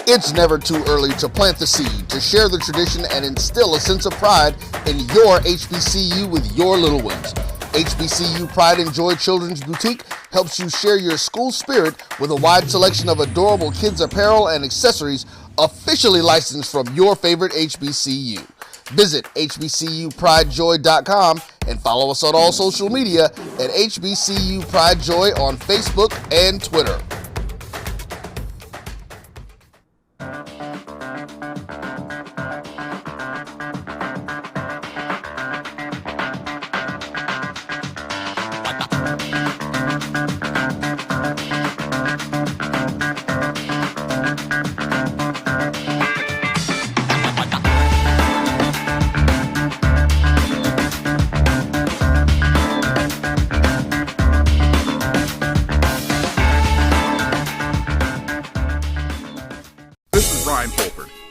It's never too early to plant the seed, to share the tradition, and instill a sense of pride in your HBCU with your little ones. HBCU Pride and Joy Children's Boutique helps you share your school spirit with a wide selection of adorable kids' apparel and accessories officially licensed from your favorite HBCU. Visit hbcupridejoy.com and follow us on all social media at HBCU Pride Joy on Facebook and Twitter.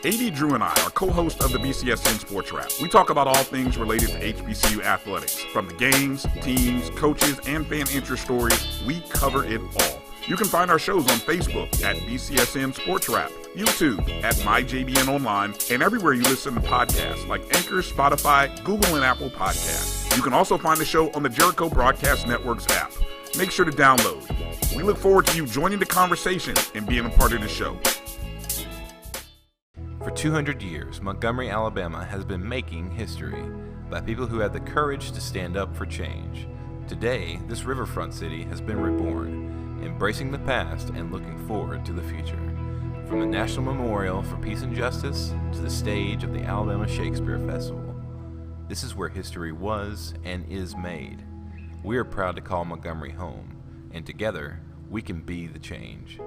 AD Drew and I are co-hosts of the BCSN Sports Wrap. We talk about all things related to HBCU athletics. From the games, teams, coaches, and fan interest stories, we cover it all. You can find our shows on Facebook at BCSN Sports Wrap, YouTube at MyJBN Online, and everywhere you listen to podcasts like Anchor, Spotify, Google, and Apple Podcasts. You can also find the show on the Jericho Broadcast Network's app. Make sure to download. We look forward to you joining the conversation and being a part of the show. For 200 years, Montgomery, Alabama has been making history by people who had the courage to stand up for change. Today, this riverfront city has been reborn, embracing the past and looking forward to the future. From the National Memorial for Peace and Justice to the stage of the Alabama Shakespeare Festival, this is where history was and is made. We are proud to call Montgomery home, and together, we can be the change.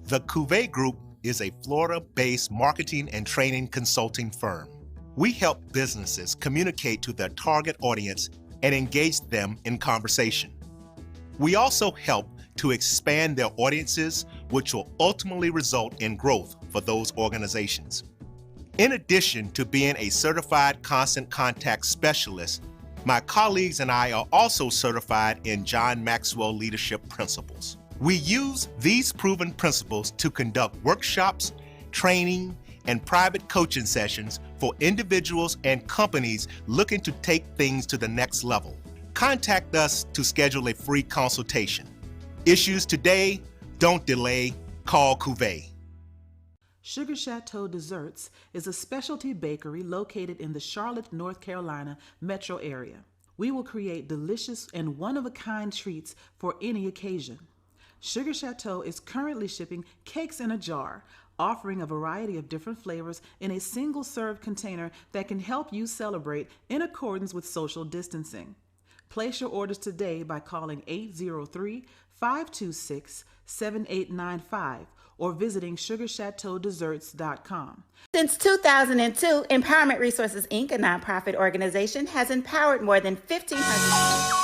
The Cuvée Group is a Florida-based marketing and training consulting firm. We help businesses communicate to their target audience and engage them in conversation. We also help to expand their audiences, which will ultimately result in growth for those organizations. In addition to being a certified constant contact specialist, my colleagues and I are also certified in John Maxwell Leadership Principles. We use these proven principles to conduct workshops, training, and private coaching sessions for individuals and companies looking to take things to the next level. Contact us to schedule a free consultation. Issues today, don't delay, call Cuvée. Sugar Chateau Desserts is a specialty bakery located in the Charlotte, North Carolina metro area. We will create delicious and one-of-a-kind treats for any occasion. Sugar Chateau is currently shipping cakes in a jar, offering a variety of different flavors in a single-serve container that can help you celebrate in accordance with social distancing. Place your orders today by calling 803-526-7895 or visiting sugarchateaudesserts.com. Since 2002, Empowerment Resources, Inc., a nonprofit organization, has empowered more than 1,500...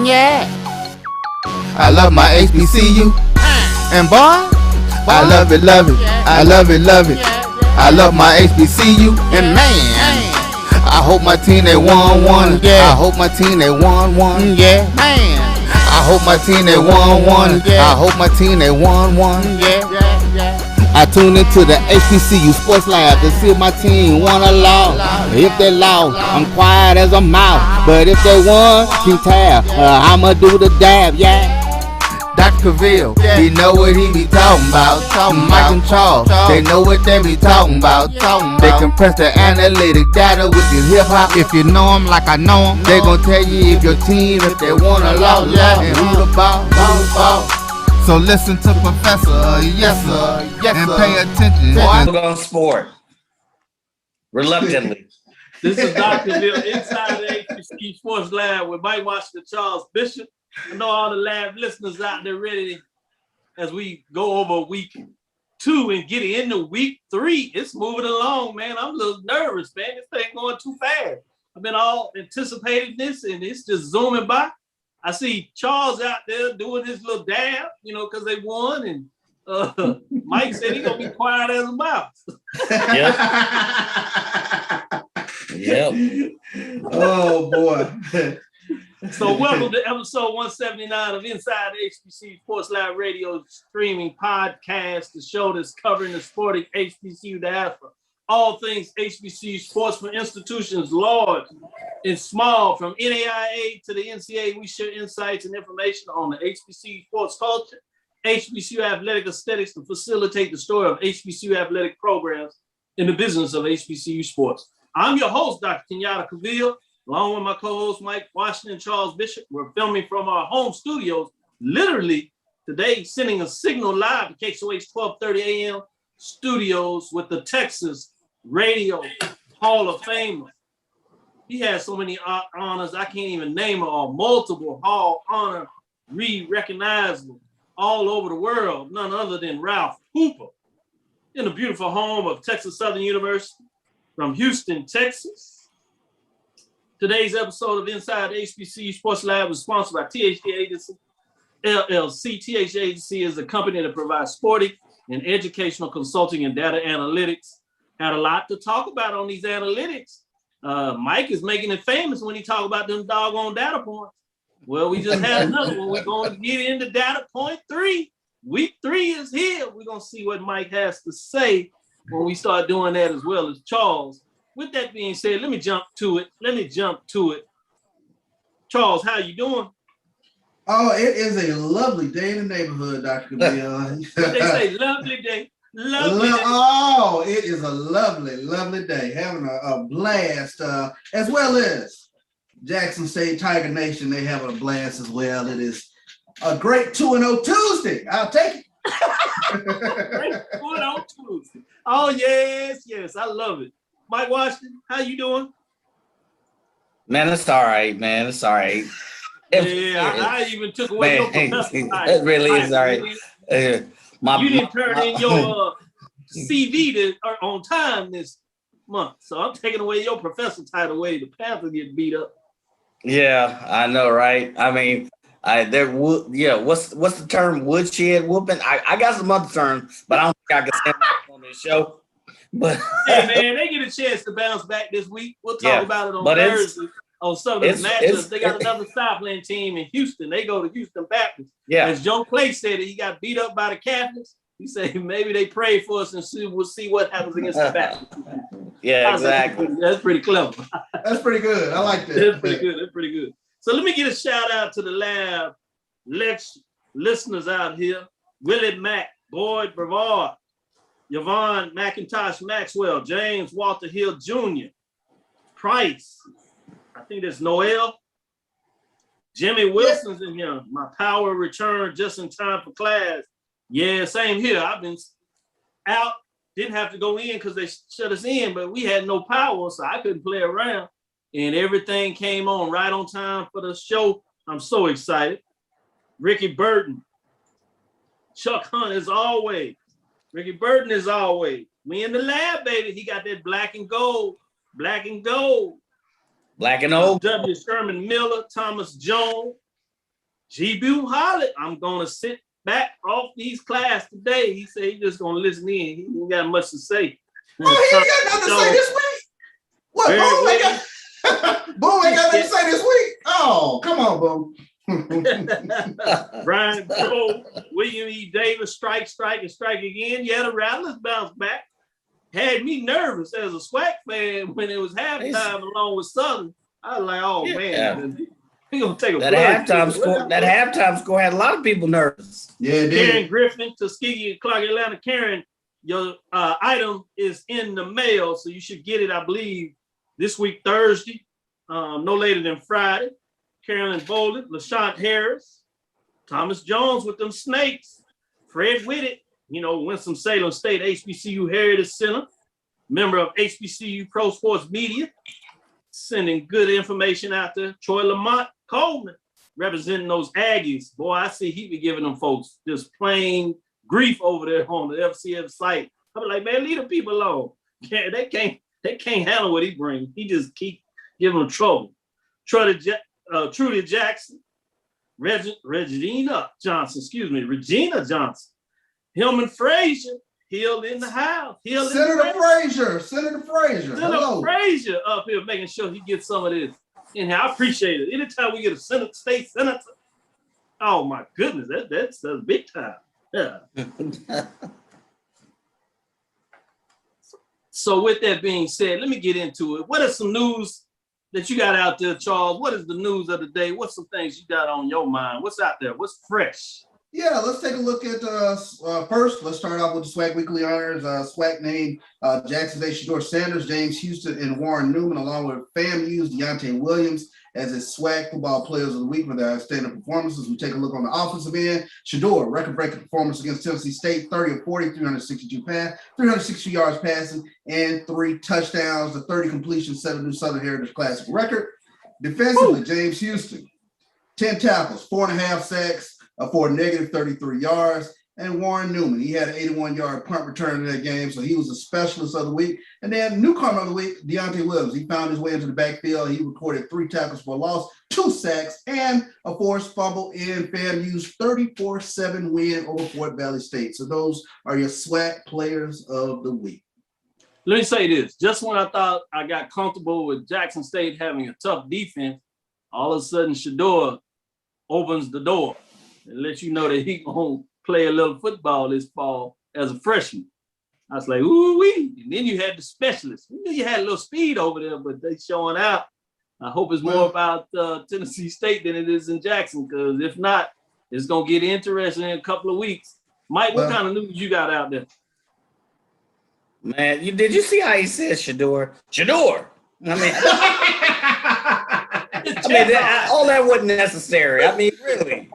Yeah. I love my HBCU. And boy, I love it, love it. I love it, love it. I love my HBCU. And man, I hope my team they won one. I hope my team they won one. Yeah, man. I hope my team they won one. I hope my team they won one. I tune into the HBCU Sports Lab to see if my team won or lost. If they lost, I'm quiet as a mouse. But if they won, keep tab. I'ma do the dab, yeah. Dr. Cavill, he know what he be talking about. Mike and Charles, they know what they be talking about. They compress the analytic data with this hip hop. If you know them like I know them, they gon' tell you if your team, if they won or lost, and who the ball, So listen to Professor, yes sir, and pay attention. I'm on sport, reluctantly. This is Dr. Bill inside the HBCU Sports Lab with Mike Washington, Charles Bishop. I know all the lab listeners out there ready as we go over week 2 and get into week 3. It's moving along, man. I'm a little nervous, man. This thing going too fast. I've been all anticipating this and it's just zooming by. I see Charles out there doing his little dab, you know, because they won. And Mike said he's going to be quiet as a mouse. Yeah. Yep. Oh boy. So welcome to episode 179 of Inside the HBCU Sports Live Radio streaming podcast, the show that's covering the sporting HBCU diaspora. All things HBCU sports from institutions large and small, from NAIA to the NCAA. We share insights and information on the HBCU sports culture, HBCU athletic aesthetics to facilitate the story of HBCU athletic programs in the business of HBCU sports. I'm your host, Dr. Kenyatta Cavill, along with my co-host, Mike Washington, Charles Bishop. We're filming from our home studios, literally today, sending a signal live to KSOH 1230 AM studios with the Texas Radio Hall of Famer. He has so many honors, I can't even name them all. Multiple Hall honor, recognizable all over the world, none other than Ralph Hooper, in the beautiful home of Texas Southern University from Houston, Texas. Today's episode of Inside the HBCU Sports Lab is sponsored by THD Agency, LLC. THD Agency is a company that provides sporting and educational consulting and data analytics. Had a lot to talk about on these analytics. Mike is making it famous when he talk about them doggone data points. Well, we just had another one. We're going to get into data point 3. Week 3 is here. We're going to see what Mike has to say when we start doing that, as well as Charles. With that being said, let me jump to it. Charles, how you doing? Oh, it is a lovely day in the neighborhood, Dr. Camille. What they say, lovely day. Lovely day. Oh, it is a lovely, lovely day. Having a blast, as well as Jackson State Tiger Nation. They having a blast as well. It is a great 2-0 Tuesday. I'll take it. Great 2-0 Tuesday. Oh, yes. I love it. Mike Washington, how you doing? Man, it's all right, man. It's all right. I even took away your professor. It really is all right. You didn't turn in your CV on time this month, so I'm taking away your professor title away. The Panthers get beat up. Yeah, I know, right? I mean, what's the term? Woodshed whooping. I got some other terms, but I don't think I can say them on this show. But hey, man, they get a chance to bounce back this week. We'll talk about it on Thursday. On some of the matchups, they got another Southland team in Houston. They go to Houston Baptist. Yeah. As Joe Clay said, he got beat up by the Catholics. He said maybe they pray for us and we'll see what happens against the Baptist. Yeah, exactly. That's pretty clever. That's pretty good. I like that. That's pretty good. So let me get a shout out to the lab listeners out here. Willie Mack, Boyd Brevard, Yvonne McIntosh Maxwell, James Walter Hill Jr., Price, I think that's Noel, Jimmy Wilson's in here. My power returned just in time for class. Yeah, same here. I've been out, didn't have to go in because they shut us in, but we had no power, so I couldn't play around. And everything came on right on time for the show. I'm so excited. Ricky Burton, Chuck Hunt as always. Ricky Burton is always. We in the lab, baby. He got that black and gold. Black and old. W. Sherman Miller, Thomas Jones, G. Boo Holland. I'm going to sit back off these class today. He said he's just going to listen in. He ain't got much to say. Oh, he ain't got nothing to say this week? What, Boom ain't got nothing to say this week? Oh, come on, Boom. Brian Crow, William E. Davis, strike again. Yeah, the Rattlers bounce back. Had me nervous as a SWAC fan when it was halftime along with Southern. I was like, oh man, we gonna take a that halftime score had a lot of people nervous. Yeah, it did. Karen Griffin, Tuskegee, Clark, Atlanta. Karen, your item is in the mail, so you should get it, I believe, this week Thursday, no later than Friday. Carolyn Bolden, LaShant Harris, Thomas Jones with them snakes, Fred Whitted, Winston-Salem State HBCU Heritage Center, member of HBCU Pro Sports Media, sending good information out there. Troy Lamont Coleman, representing those Aggies. Boy, I see he be giving them folks just plain grief over there on the FCF site. I'm like, man, leave the people alone. Yeah, they can't handle what he brings. He just keep giving them trouble. Trudy Jackson, Regina Johnson, Hillman Frazier, Hill in the house. Senator Frazier. Senator Frazier up here making sure he gets some of this in here. I appreciate it. Anytime we get a state senator, oh my goodness, that's big time. Yeah. So with that being said, let me get into it. What is some news that you got out there, Charles? What is the news of the day? What's some things you got on your mind? What's out there? What's fresh? Yeah, let's take a look at first. Let's start off with the SWAC Weekly Honors. SWAC named Jackson Day, Shador Sanders, James Houston, and Warren Newman, along with FAMU's Deontay Williams, as its SWAC Football Players of the Week for their outstanding performances. We take a look on the offensive end. Shador, record-breaking performance against Tennessee State, 30 of 40, 362 yards passing, and 3 touchdowns. The 30 completions set a new Southern Heritage Classic record. Defensively, James Houston, 10 tackles, 4.5 sacks, for negative 33 yards. And Warren Newman, he had an 81-yard punt return in that game, so he was a specialist of the week. And then newcomer of the week, Deontay Williams. He found his way into the backfield. He recorded 3 tackles for a loss, 2 sacks, and a forced fumble in FAMU's 34-7 win over Fort Valley State. So those are your SWAC players of the week. Let me say this. Just when I thought I got comfortable with Jackson State having a tough defense, all of a sudden Shador opens the door and lets you know that he gonna play a little football this fall as a freshman. I was like, ooh-wee. And then you had the specialists. We knew you had a little speed over there, but they showing out. I hope it's more about Tennessee State than it is in Jackson, because if not, it's going to get interesting in a couple of weeks. Mike, what kind of news you got out there? Man, did you see how he says Shador? Shador! All that wasn't necessary. I mean, really.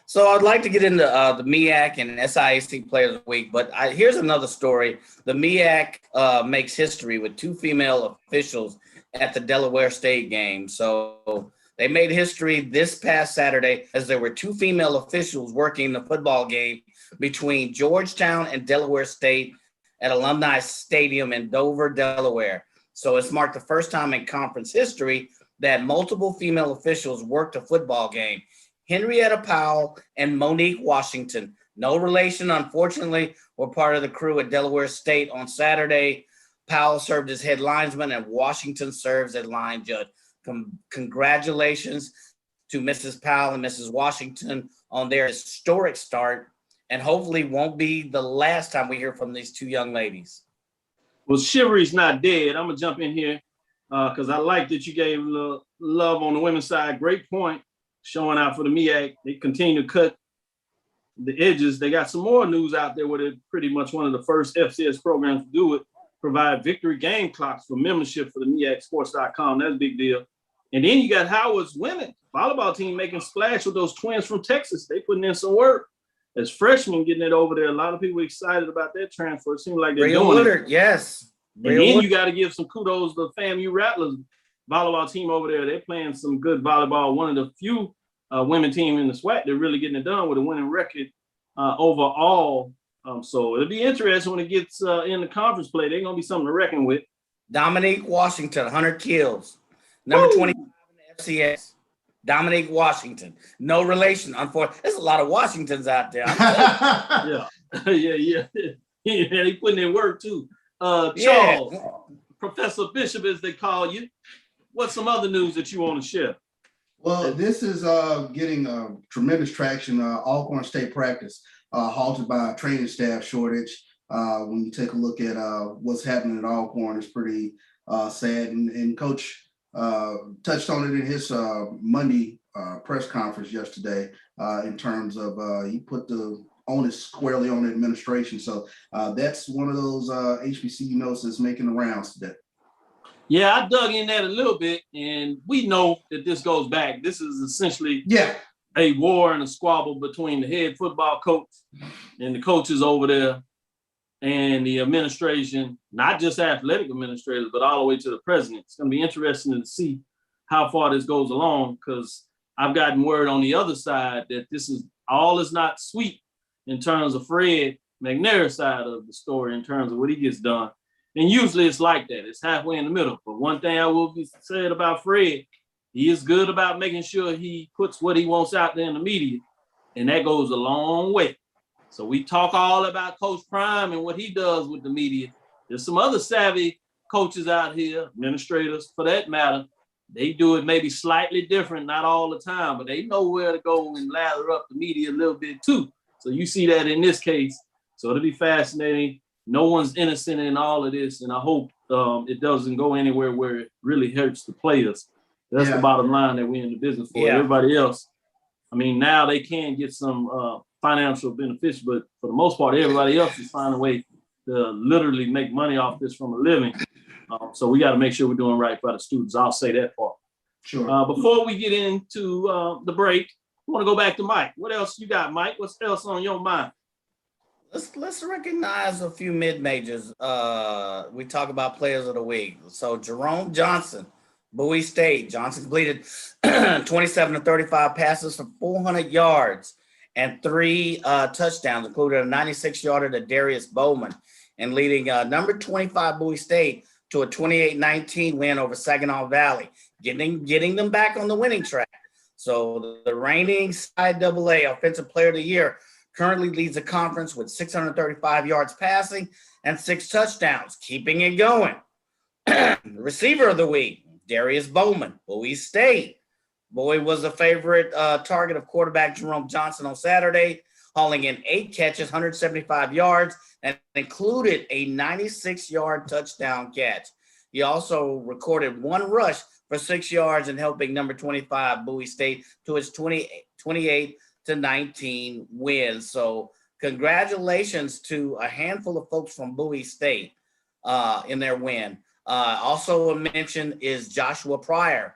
So I'd like to get into the MEAC and SIAC Players of the Week, but here's another story. The MEAC makes history with 2 female officials at the Delaware State game. So they made history this past Saturday as there were 2 female officials working the football game between Georgetown and Delaware State at Alumni Stadium in Dover, Delaware. So it's marked the first time in conference history that multiple female officials worked a football game. Henrietta Powell and Monique Washington, no relation, unfortunately, were part of the crew at Delaware State on Saturday. Powell served as head linesman and Washington serves as line judge. Congratulations to Mrs. Powell and Mrs. Washington on their historic start, and hopefully won't be the last time we hear from these 2 young ladies. Well, Chivalry's not dead. I'm going to jump in here because I like that you gave love on the women's side. Great point. Showing out for the MEAC. They continue to cut the edges. They got some more news out there where they're pretty much one of the first FCS programs to do it, provide victory game clocks for membership for the MEACsports.com. That's a big deal. And then you got Howard's women volleyball team making splash with those twins from Texas. They putting in some work. As freshmen getting it over there, a lot of people excited about that transfer. It seems like they're doing Woodard, it. Yes. And then you got to give some kudos to the FAMU Rattlers volleyball team over there. They're playing some good volleyball. One of the few women team in the SWAC. They're really getting it done with a winning record overall. So it'll be interesting when it gets in the conference play. They're going to be something to reckon with. Dominique Washington, 100 kills. Number 25 in the FCS. Dominique Washington. No relation, unfortunately. There's a lot of Washingtons out there. Yeah. They putting in work too. Charles, Professor Bishop, as they call you. What's some other news that you want to share? Well, this is getting tremendous traction. Alcorn State practice halted by a training staff shortage. When you take a look at what's happening at Alcorn, it's pretty sad. And Coach touched on it in his Monday press conference yesterday in terms of he put the onus squarely on the administration. So that's one of those HBCU notes that's making the rounds today. Yeah, I dug in that a little bit, and we know that this goes back. This is essentially a war and a squabble between the head football coach and the coaches over there and the administration, not just athletic administrators, but all the way to the president. It's going to be interesting to see how far this goes along, because I've gotten word on the other side that this is not sweet in terms of Fred McNair's side of the story in terms of what he gets done. And usually it's like that. It's halfway in the middle. But one thing I will be said about Fred, he is good about making sure he puts what he wants out there in the media. And that goes a long way. So we talk all about Coach Prime and what he does with the media. There's some other savvy coaches out here, administrators for that matter. They do it maybe slightly different, not all the time, but they know where to go and lather up the media a little bit too. So you see that in this case. So it'll be fascinating. No one's innocent in all of this, and I hope it doesn't go anywhere where it really hurts the players. That's the bottom line that we're in the business for. Yeah. Everybody else, I mean, now they can get some financial benefits, but for the most part, everybody else is finding a way to literally make money off this from a living. So we got to make sure we're doing right by the students. I'll say that part. Sure. Before we get into the break, I want to go back to Mike. What else you got, Mike? What's else on your mind? Let's recognize a few mid-majors. We talk about players of the week. So Jerome Johnson, Bowie State. Johnson completed 27 to 35 passes for 400 yards and 3 touchdowns, including a 96-yarder to Darius Bowman, and leading number 25 Bowie State to a 28-19 win over Saginaw Valley, getting them back on the winning track. So the reigning CIAA Offensive Player of the Year currently leads the conference with 635 yards passing and 6 touchdowns, keeping it going. Receiver of the week, Darius Bowman, Bowie State. Bowie was the favorite target of quarterback Jerome Johnson on Saturday, hauling in 8 catches, 175 yards, and included a 96-yard touchdown catch. He also recorded 1 rush for 6 yards and helping number 25 Bowie State to its 28-19 win. So congratulations to a handful of folks from Bowie State in their win. Also a mention is Joshua Pryor,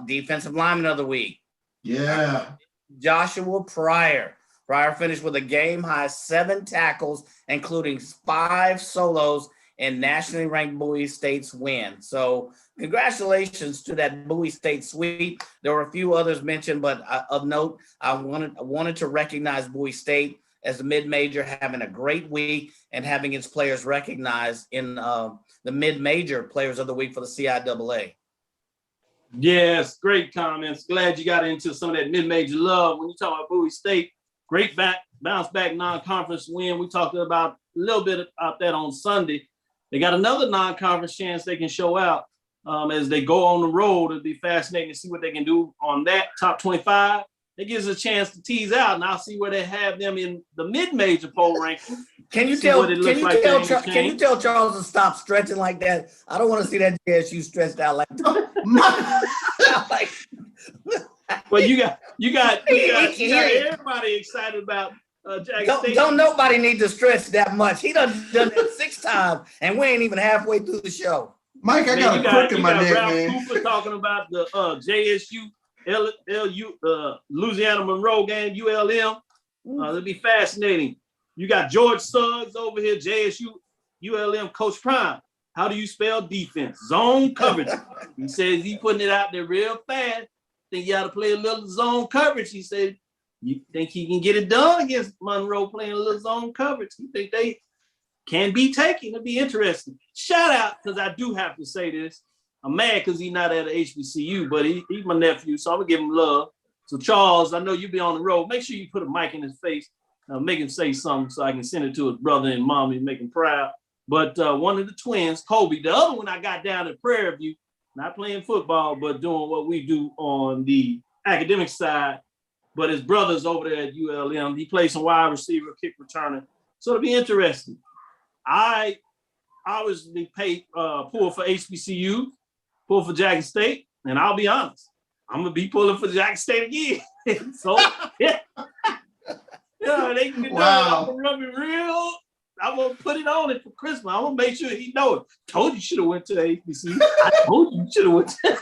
defensive lineman of the week. Yeah. Joshua Pryor. Pryor finished with a game-high 7 tackles, including 5 solos in nationally ranked Bowie State's win. So congratulations to that Bowie State sweep. There were a few others mentioned, but of note, I wanted to recognize Bowie State as a mid-major having a great week and having its players recognized in the mid-major players of the week for the CIAA. Yes, great comments. Glad you got into some of that mid-major love. When you talk about Bowie State, great bounce back non-conference win. We talked about a little bit about that on Sunday. They got another non-conference chance they can show out as they go on the road. It'll be fascinating to see what they can do on that top 25. It gives us a chance to tease out, and I'll see where they have them in the mid-major poll ranking. Can you tell Charles to stop stretching like that? I don't want to see that JSU stretched out like that. Well, you got everybody excited about Jackson State. Don't nobody need to stretch that much. He done it 6 times, and we ain't even halfway through the show. Mike, I got a crook in my neck, Ralph man. Cooper talking about the JSU, LU, Louisiana Monroe game, ULM. It'll be fascinating. You got George Suggs over here, JSU, ULM, Coach Prime. How do you spell defense? Zone coverage. He says he putting it out there real fast. Think you got to play a little zone coverage. He said, you think he can get it done against Monroe playing a little zone coverage? You think they can be taken? It'll be interesting. Shout out, because I do have to say this. I'm mad because he's not at an HBCU, but he's my nephew, so I'm going to give him love. So, Charles, I know you be on the road. Make sure you put a mic in his face. Make him say something so I can send it to his brother and mommy and make him proud. But one of the twins, Kobe, the other one I got down at Prairie View, not playing football, but doing what we do on the academic side. But his brother's over there at ULM. He plays some wide receiver, kick returner. So it'll be interesting. I obviously pull for HBCU, pull for Jackson State, and I'll be honest, I'm going to be pulling for Jackson State again. So, yeah. They can wow. I'm going to rub it real. I'm going to put it on it for Christmas. I'm going to make sure he knows. Told you should have went to the HBCU. I told you should have went to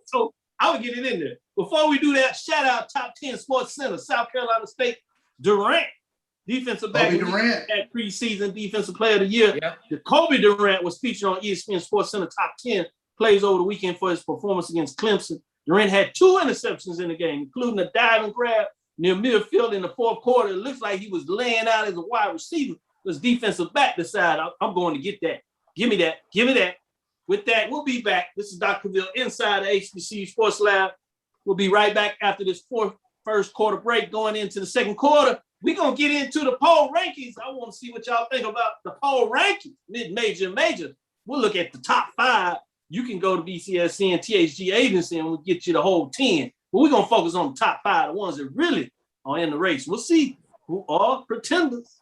So I would get it in there. Before we do that, shout out Top 10 Sports Center, South Carolina State, Durant, defensive back at preseason defensive player of the year. Yep. The Kobe Durant was featured on ESPN Sports Center Top 10 plays over the weekend for his performance against Clemson. Durant had 2 interceptions in the game, including a diving grab near midfield in the 4th quarter. It looks like he was laying out as a wide receiver. His defensive back decided, I'm going to get that. Give me that. Give me that. With that, we'll be back. This is Dr. Ville inside the HBCU Sports Lab. We'll be right back after this first quarter break going into the second quarter. we're going to get into the poll rankings. I want to see what y'all think about the poll rankings, mid-major and major. We'll look at the top 5. You can go to BCSN, THG Agency, and we'll get you the whole 10. But we're going to focus on the top 5, the ones that really are in the race. We'll see who are pretenders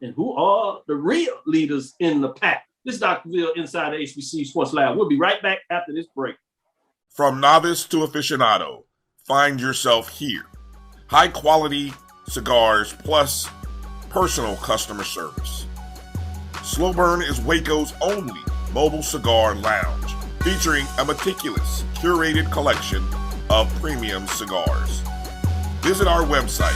and who are the real leaders in the pack. This is Dr. Ville inside the HBCU Sports Lab. We'll be right back after this break. From novice to aficionado, find yourself here. High quality cigars plus personal customer service. Slow Burn is Waco's only mobile cigar lounge, featuring a meticulous, curated collection of premium cigars. Visit our website,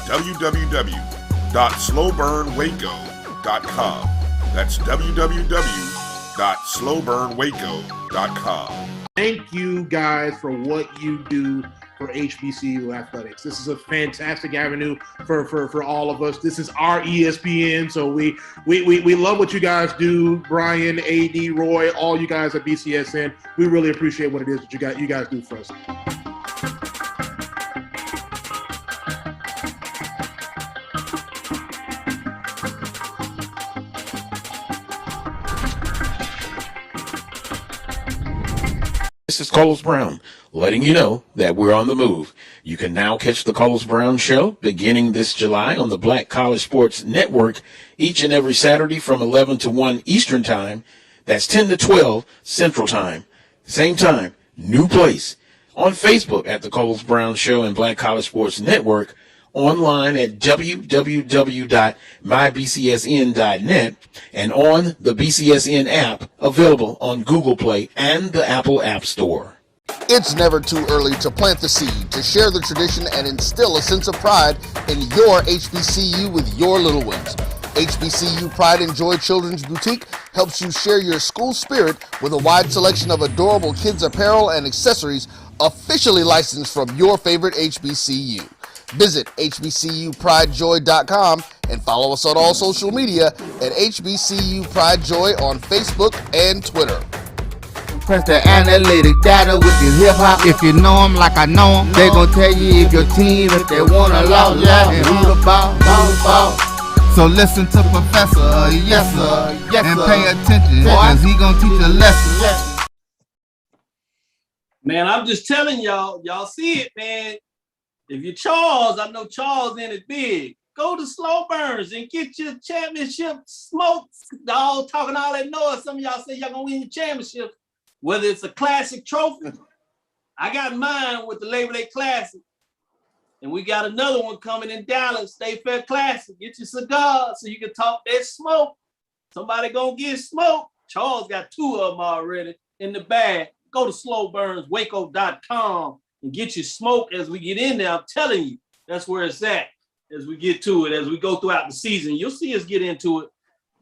www.slowburnwaco.com. That's www.slowburnwaco.com. Thank you guys for what you do for HBCU athletics. This is a fantastic avenue for all of us. This is our ESPN, so we love what you guys do. Brian, AD, Roy, all you guys at BCSN. We really appreciate what it is that you guys do for us. This is Carlos Brown, letting you know that we're on the move. You can now catch the Carlos Brown Show beginning this July on the Black College Sports Network each and every Saturday from 11 to 1 Eastern Time. That's 10 to 12 Central Time. Same time, new place. On Facebook at the Carlos Brown Show and Black College Sports Network. Online at www.mybcsn.net and on the BCSN app available on Google Play and the Apple App Store. It's never too early to plant the seed, to share the tradition, and instill a sense of pride in your HBCU with your little ones. HBCU Pride and Joy Children's Boutique helps you share your school spirit with a wide selection of adorable kids apparel and accessories officially licensed from your favorite HBCU. Visit hbcupridejoy.com and follow us on all social media at HBCU Pride Joy on Facebook and Twitter. Press the analytic data with your hip hop. If you know them like I know them, they gon' tell you if your team, if they wanna loud, and who the ball. So listen to Professor, yes sir, and pay attention, cause he gon' teach a lesson. Man, I'm just telling y'all see it, man. If you're Charles, I know Charles in it big. Go to Slow Burns and get your championship smokes. All talking all that noise. Some of y'all say y'all gonna win your championship. Whether it's a classic trophy, I got mine with the Labor Day Classic. And we got another one coming in Dallas, State Fair Classic. Get your cigar so you can talk that smoke. Somebody gonna get smoked. Charles got 2 of them already in the bag. Go to slowburnswaco.com and get your smoke as we get in there. I'm telling you, that's where it's at as we get to it, as we go throughout the season. You'll see us get into it.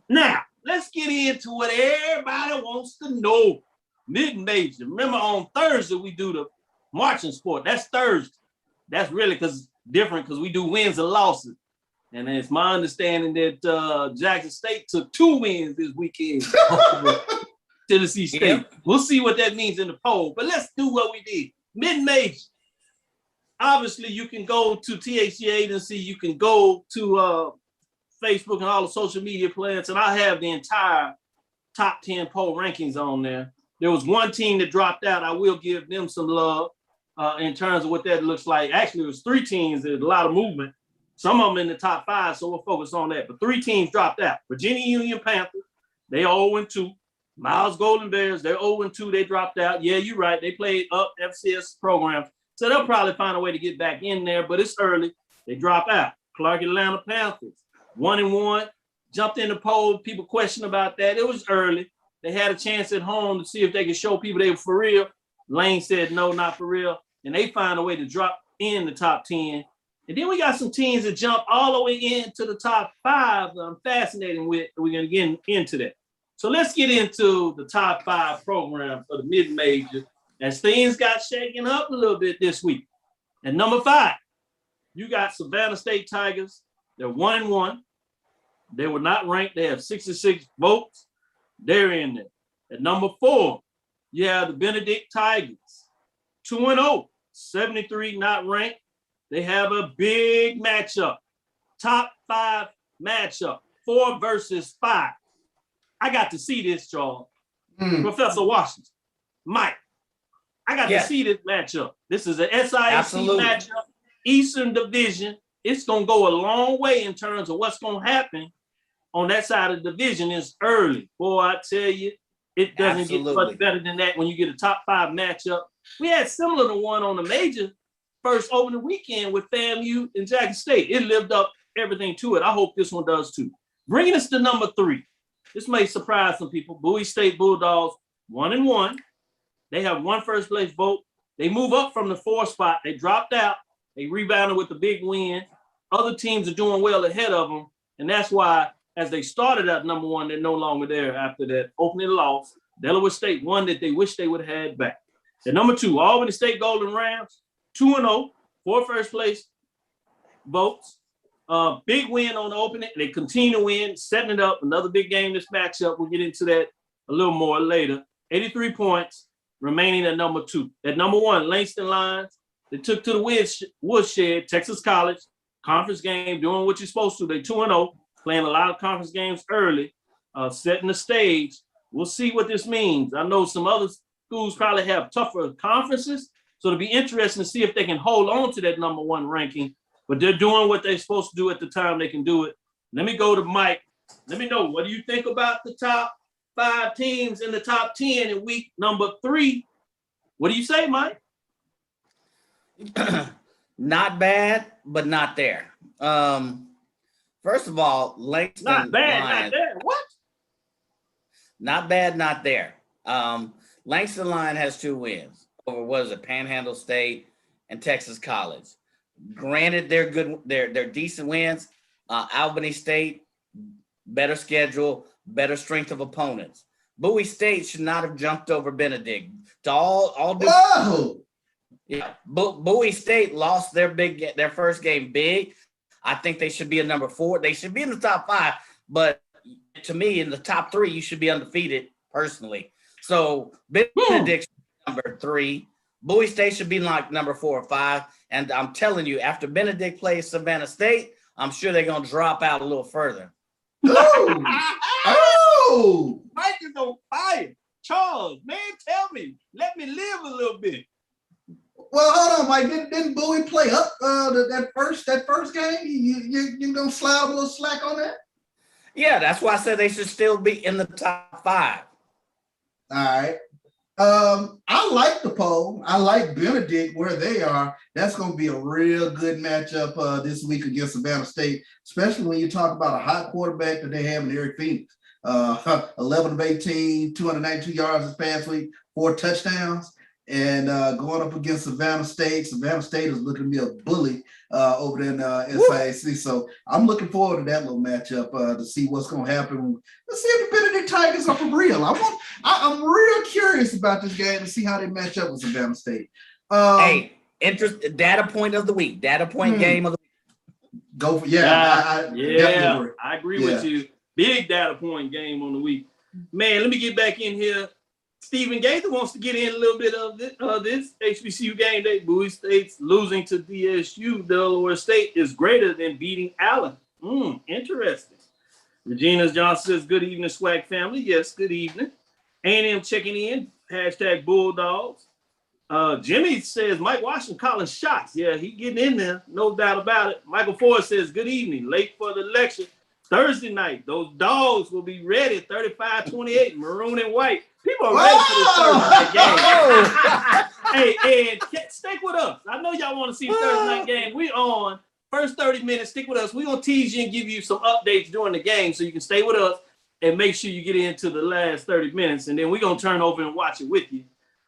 Now, let's get into what everybody wants to know. Mid-major. Remember on Thursday, we do the marching sport. That's Thursday. That's really different because we do wins and losses. And it's my understanding that Jackson State took 2 wins this weekend. Tennessee State. Yep. We'll see what that means in the poll. But let's do what we did. Mid-major. Obviously, you can go to THC Agency. You can go to Facebook and all the social media plans, and I have the entire top 10 poll rankings on there. There was one team that dropped out. I will give them some love in terms of what that looks like. Actually, it was 3 teams. There's a lot of movement. Some of them in the top 5, so we'll focus on that. But 3 teams dropped out. Virginia Union Panthers, they are 0-2. Miles Golden Bears, they're 0-2. They dropped out. Yeah, you're right. They played up FCS programs. So they'll probably find a way to get back in there, but it's early. They drop out. Clark Atlanta Panthers, 1-1. Jumped in the poll. People question about that. It was early. They had a chance at home to see if they could show people they were for real. Lane said, no, not for real. And they find a way to drop in the top 10. And then we got some teams that jump all the way into the top 5 that I'm fascinated with. We're going to get into that. So let's get into the top 5 programs for the mid-major as things got shaken up a little bit this week. At number 5, you got Savannah State Tigers. They're 1-1. They were not ranked. They have 66 votes. They're in there. At number 4, you have the Benedict Tigers. 2-0, 73 not ranked. They have a big matchup. top 5 matchup, 4 versus 5. I got to see this, Charles. Professor Washington, Mike, I got to see this matchup. This is an SIAC matchup, Eastern Division. It's going to go a long way in terms of what's going to happen on that side of the division. Is early. Boy, I tell you, it doesn't get much better than that when you get a top 5 matchup. We had similar to one on the major first opening weekend with FAMU and Jackson State. It lived up everything to it. I hope this one does too. Bringing us to number 3. This may surprise some people. Bowie State Bulldogs, 1-1. They have 1 first place vote. They move up from the 4th spot. They dropped out. They rebounded with the big win. Other teams are doing well ahead of them. And that's why, as they started at number 1, they're no longer there after that opening loss. Delaware State won that they wish they would have had back. At number 2, Albany State Golden Rams, 2-0, 4 first place votes. Big win on the opening. They continue to win, setting it up. Another big game this matchup. We'll get into that a little more later. 83 points remaining at number 2. At number 1, Langston Lions. They took to the woodshed, Texas College, conference game, doing what you're supposed to. They 2-0, playing a lot of conference games early, setting the stage. We'll see what this means. I know some other schools probably have tougher conferences, so it'll be interesting to see if they can hold on to that number 1 ranking. But they're doing what they're supposed to do at the time they can do it. Let me go to Mike. Let me know, what do you think about the top 5 teams in the top 10 in week number 3? What do you say, Mike? Not bad, but not there. First of all, Langston not bad, Lions, not there. What? Not bad, not there. Langston Lion has 2 wins over Panhandle State and Texas College. Granted, they're good, they're decent wins. Albany State, better schedule, better strength of opponents. Bowie State should not have jumped over Benedict. Bowie State lost their first game big. I think they should be a number 4. They should be in the top 5, but to me, in the top 3, you should be undefeated personally. So Benedict number 3. Bowie State should be like number 4 or 5. And I'm telling you, after Benedict plays Savannah State, I'm sure they're going to drop out a little further. Oh, Mike is on fire. Charles, man, tell me. Let me live a little bit. Well, hold on, Mike. Didn't Bowie play up that first game? You gonna slide a little slack on that? Yeah, that's why I said they should still be in the top 5. All right. I like the poll. I like Benedict where they are. That's going to be a real good matchup this week against Savannah State, especially when you talk about a hot quarterback that they have in Eric Phoenix. 11 of 18, 292 yards this past week, 4 touchdowns. And going up against Savannah State. Savannah State is looking to be a bully over there in SIAC. So I'm looking forward to that little matchup to see what's going to happen. Let's see if the Benedict Tigers are for real. I'm real curious about this game to see how they match up with Savannah State. Data point of the week. Data point game of the week. Go for I agree with you. Big data point game on the week. Man, let me get back in here. Stephen Gaither wants to get in a little bit of this HBCU game day. Bowie State's losing to DSU. Delaware State is greater than beating Allen. Interesting. Regina Johnson says, good evening, Swag family. Yes, good evening. A&M checking in. # Bulldogs. Jimmy says, Mike Washington calling shots. Yeah, he getting in there. No doubt about it. Michael Ford says, good evening. Late for the lecture. Thursday night, those dogs will be ready. 35-28, maroon and white. People are ready for this Thursday night game. Hey, Ed, stick with us. I know y'all want to see the Thursday night game. We on first 30 minutes. Stick with us. We're going to tease you and give you some updates during the game so you can stay with us and make sure you get into the last 30 minutes. And then we're going to turn over and watch it with you.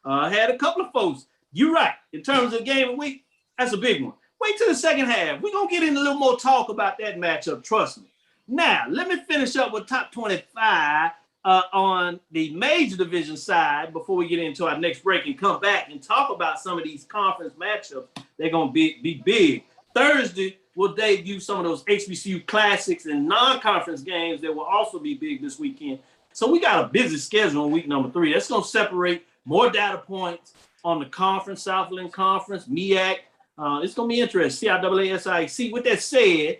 Had a couple of folks. You're right. In terms of the game of the week, that's a big one. Wait till the second half. We're going to get in a little more talk about that matchup. Trust me. Now, let me finish up with top 25 on the major division side before we get into our next break and come back and talk about some of these conference matchups. They're going to be big. Thursday, we'll debut some of those HBCU classics and non-conference games that will also be big this weekend. So we got a busy schedule in week number 3. That's going to separate more data points on the conference, Southland Conference, MEAC. It's going to be interesting. CIAA, SIAC. With that said,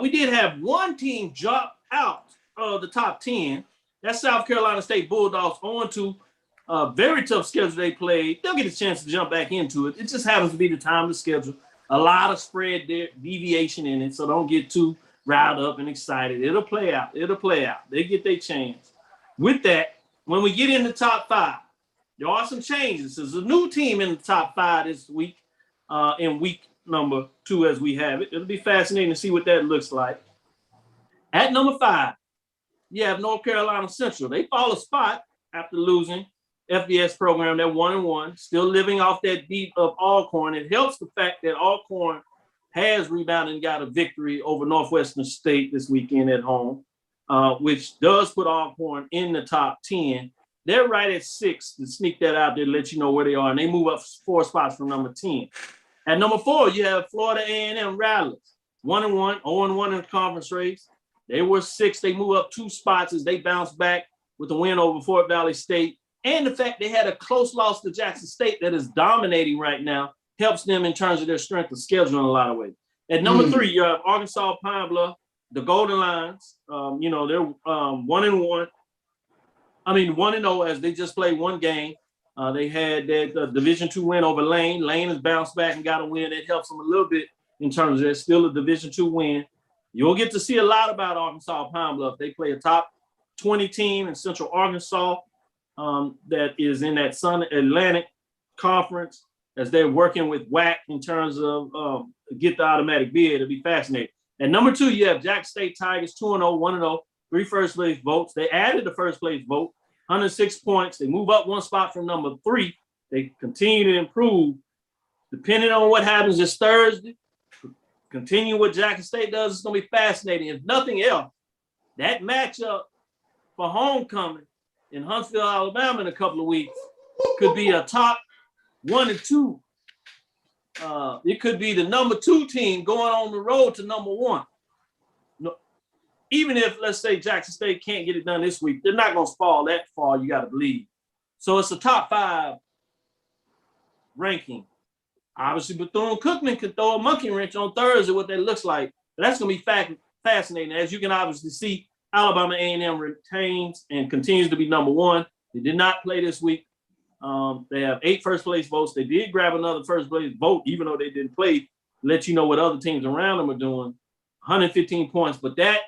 We did have one team drop out of the top 10. That's South Carolina State Bulldogs on to a very tough schedule they played. They'll get a chance to jump back into it. It just happens to be the time of the schedule. A lot of spread deviation in it, so don't get too riled up and excited. It'll play out. They get their chance. With that, when we get in the top 5, there are some changes. There's a new team in the top 5 this week, in week number 2 as we have it. It'll be fascinating to see what that looks like. At number 5, you have North Carolina Central. They fall a spot after losing FBS program. They're 1-1, still living off that beat of Alcorn. It helps the fact that Alcorn has rebounded and got a victory over Northwestern State this weekend at home, which does put Alcorn in the top 10. They're right at 6 to sneak that out there to let you know where they are, and they move up 4 spots from number 10. At number 4, you have Florida A&M Rattlers, 1-1, 0-1 in the conference race. They were 6. They move up 2 spots as they bounce back with the win over Fort Valley State. And the fact they had a close loss to Jackson State that is dominating right now helps them in terms of their strength of schedule in a lot of ways. At number 3, you have Arkansas Pine Bluff, the Golden Lions. They're 1-1. 1-0 as they just played one game. They had that Division II win over Lane. Lane has bounced back and got a win. That helps them a little bit in terms of they're still a Division II win. You'll get to see a lot about Arkansas Pine Bluff. They play a top 20 team in Central Arkansas that is in that Sun Atlantic Conference as they're working with WAC in terms of get the automatic bid. It'll be fascinating. At number 2, you have Jackson State Tigers, 2-0, 1-0, 3 first place votes. They added the first place vote, 106 points. They move up 1 spot from number 3. They continue to improve. Depending on what happens this Thursday, continue what Jackson State does, it's going to be fascinating. If nothing else, that matchup for homecoming in Huntsville, Alabama in a couple of weeks could be a top 1 and 2. It could be the number 2 team going on the road to number 1. No, even if, let's say, Jackson State can't get it done this week, they're not going to fall that far, you got to believe. So it's a top 5 ranking. Obviously, Bethune-Cookman can throw a monkey wrench on Thursday, what that looks like. But that's going to be fascinating. As you can obviously see, Alabama A&M retains and continues to be number 1. They did not play this week. They have 8 first place votes. They did grab another first place vote, even though they didn't play, let you know what other teams around them are doing. 115 points. But that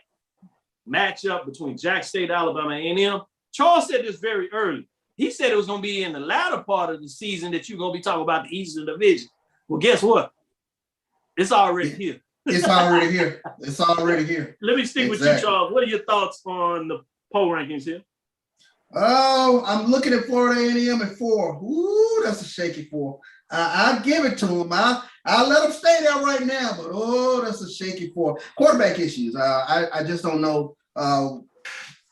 matchup between Jackson State, Alabama A&M, Charles said this very early. He said it was going to be in the latter part of the season that you're going to be talking about the Eastern Division. Well, guess what? It's already here. It's already here. It's already here. Let me stick with you, Charles. What are your thoughts on the poll rankings here? Oh, I'm looking at Florida A&M at 4. Ooh, that's a shaky 4. I'll give it to them. I'll let them stay there right now, but that's a shaky 4. Quarterback issues. I just don't know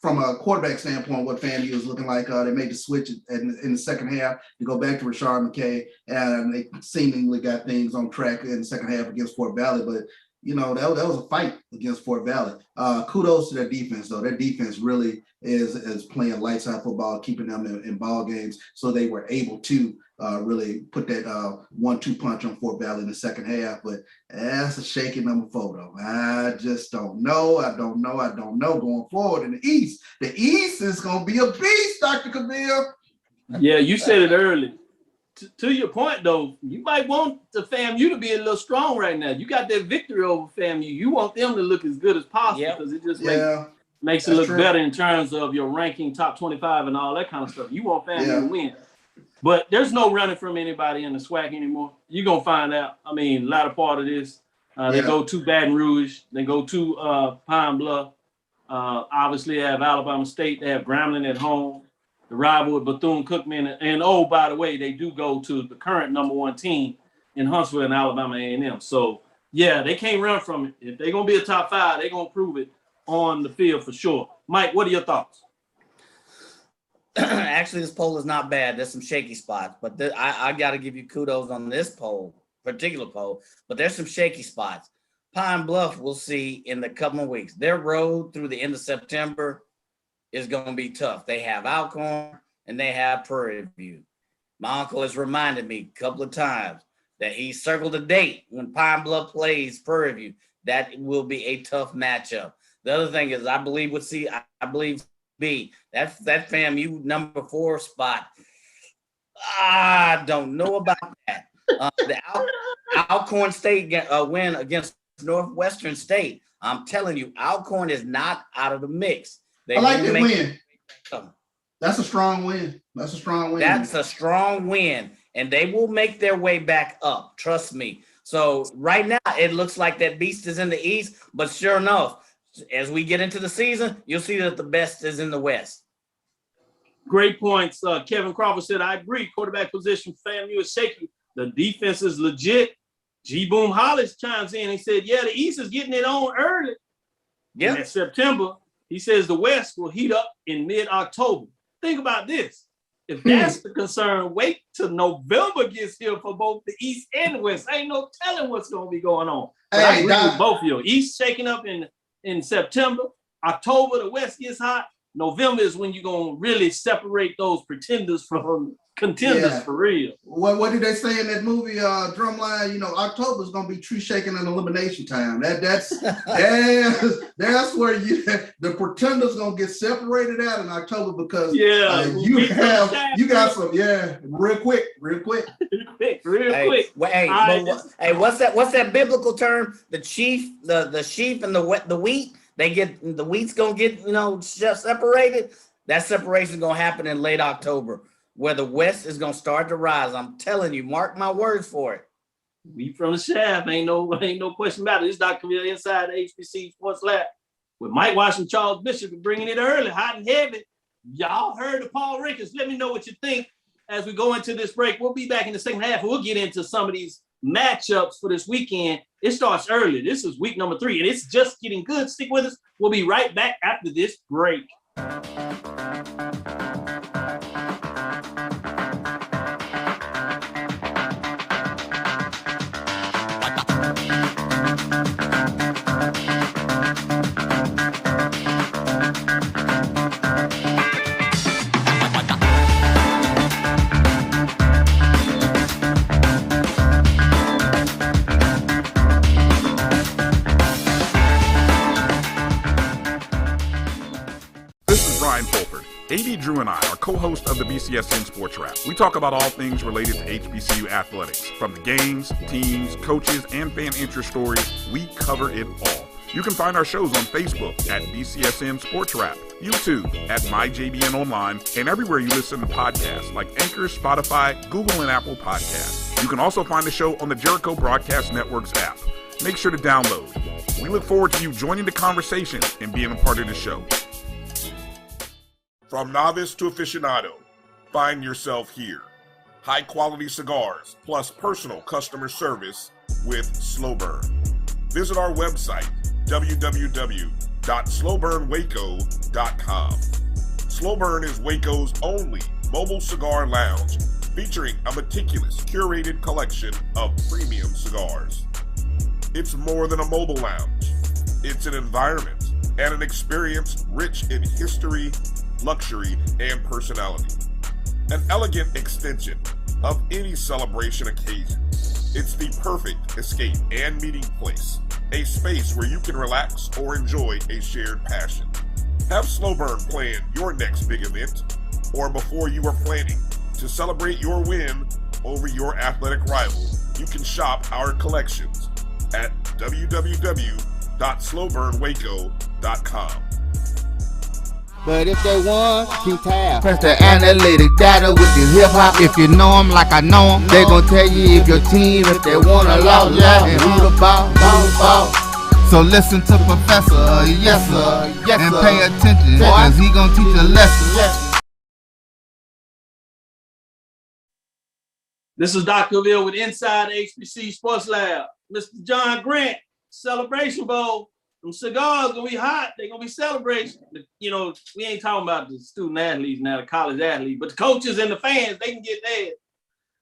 from a quarterback standpoint what FAMU is looking like. They made the switch in the second half to go back to Rashard McKay, and they seemingly got things on track in the second half against Fort Valley, but that was a fight against Fort Valley. Kudos to their defense, though. Their defense really is playing lights out football, keeping them in ball games. So they were able to really put that 1-2 punch on Fort Valley in the second half. But that's a shaky number 4, though. I just don't know. I don't know going forward in the East. The East is going to be a beast, Dr. Kabir. Yeah, you said it early. To your point, though, you might want the FAMU to be a little strong right now. You got that victory over FAMU. You want them to look as good as possible because it just makes it look better in terms of your ranking top 25 and all that kind of stuff. You want FAMU to win. But there's no running from anybody in the SWAC anymore. You're going to find out. I mean, latter part of this, they go to Baton Rouge. They go to Pine Bluff. Obviously, they have Alabama State. They have Grambling at home. The rival with Bethune-Cookman. And, by the way, they do go to the current number 1 team in Huntsville and Alabama A&M. So, they can't run from it. If they're going to be a top 5, they're going to prove it on the field for sure. Mike, what are your thoughts? Actually, this poll is not bad. There's some shaky spots, but I got to give you kudos on this particular poll, but there's some shaky spots. Pine Bluff, we'll see in the couple of weeks. Their road through the end of September is going to be tough. They have Alcorn and they have Prairie View. My uncle has reminded me a couple of times that he circled a date when Pine Bluff plays Prairie View. that will be a tough matchup. The other thing is, I believe with C, I believe B. That FAMU number 4 spot. I don't know about that. The Alcorn State win against Northwestern State. I'm telling you, Alcorn is not out of the mix. I like that win. That's a strong win. That's a strong win, and they will make their way back up. Trust me. So right now, it looks like that beast is in the East, but sure enough, as we get into the season, you'll see that the best is in the West. Great points. Kevin Crawford said, I agree. Quarterback position, FAMU is shaky. The defense is legit. G. Boom Hollis chimes in. He said, yeah, the East is getting it on early. Yeah. In September, he says the West will heat up in mid-October. Think about this. If that's the concern, wait till November gets here for both the East and the West. Ain't no telling what's going to be going on. But I agree with both of you. East shaking up in September. October, the West gets hot. November is when you're going to really separate those pretenders from contenders for real. What did they say in that movie, Drumline? You know, October is going to be tree shaking and elimination time. That's where the pretenders going to get separated out in October because you got some real quick. Quick. What's that biblical term? The sheaf and the wheat. The wheat's gonna get separated. That separation is gonna happen in late October, where the West is gonna start to rise. I'm telling you, mark my words for it. We from the shaft, ain't no question about it. This is Dr. Camille inside the HBC Sports Lab with Mike Washington, Charles Bishop, bringing it early, hot and heavy. Y'all heard of Paul Ricketts. Let me know what you think as we go into this break. We'll be back in the second half, and we'll get into some of these matchups for this weekend. It starts early. This is week number 3, and it's just getting good. Stick with us. We'll be right back after this break. AD Drew and I are co-hosts of the BCSN Sports Wrap. We talk about all things related to HBCU athletics. From the games, teams, coaches, and fan interest stories, we cover it all. You can find our shows on Facebook at BCSN Sports Wrap, YouTube at MyJBN Online, and everywhere you listen to podcasts like Anchor, Spotify, Google, and Apple Podcasts. You can also find the show on the Jericho Broadcast Network's app. Make sure to download. We look forward to you joining the conversation and being a part of the show. From novice to aficionado, find yourself here. High-quality cigars plus personal customer service with Slow Burn. Visit our website, www.slowburnwaco.com. Slow Burn is Waco's only mobile cigar lounge featuring a meticulous, curated collection of premium cigars. It's more than a mobile lounge. It's an environment and an experience rich in history, luxury, and personality. An elegant extension of any celebration occasion. It's the perfect escape and meeting place, a space where you can relax or enjoy a shared passion. Have Slow Burn plan your next big event, or before you are planning to celebrate your win over your athletic rival, you can shop our collections at www.slowburnwaco.com. But if they want, keep tabs. Press the analytic data with the hip hop. If you know them like I know them, they gon' tell you if your team, if they want a lot, and who the ball. So listen to Professor, yes sir, and pay attention, cause he gon' teach a lesson. This is Dr. Ville with Inside HBC Sports Lab. Mr. John Grant, Celebration Bowl. Them cigars gonna be hot. They're gonna be celebration. We ain't talking about the student athletes now, the college athletes, but the coaches and the fans, they can get theirs.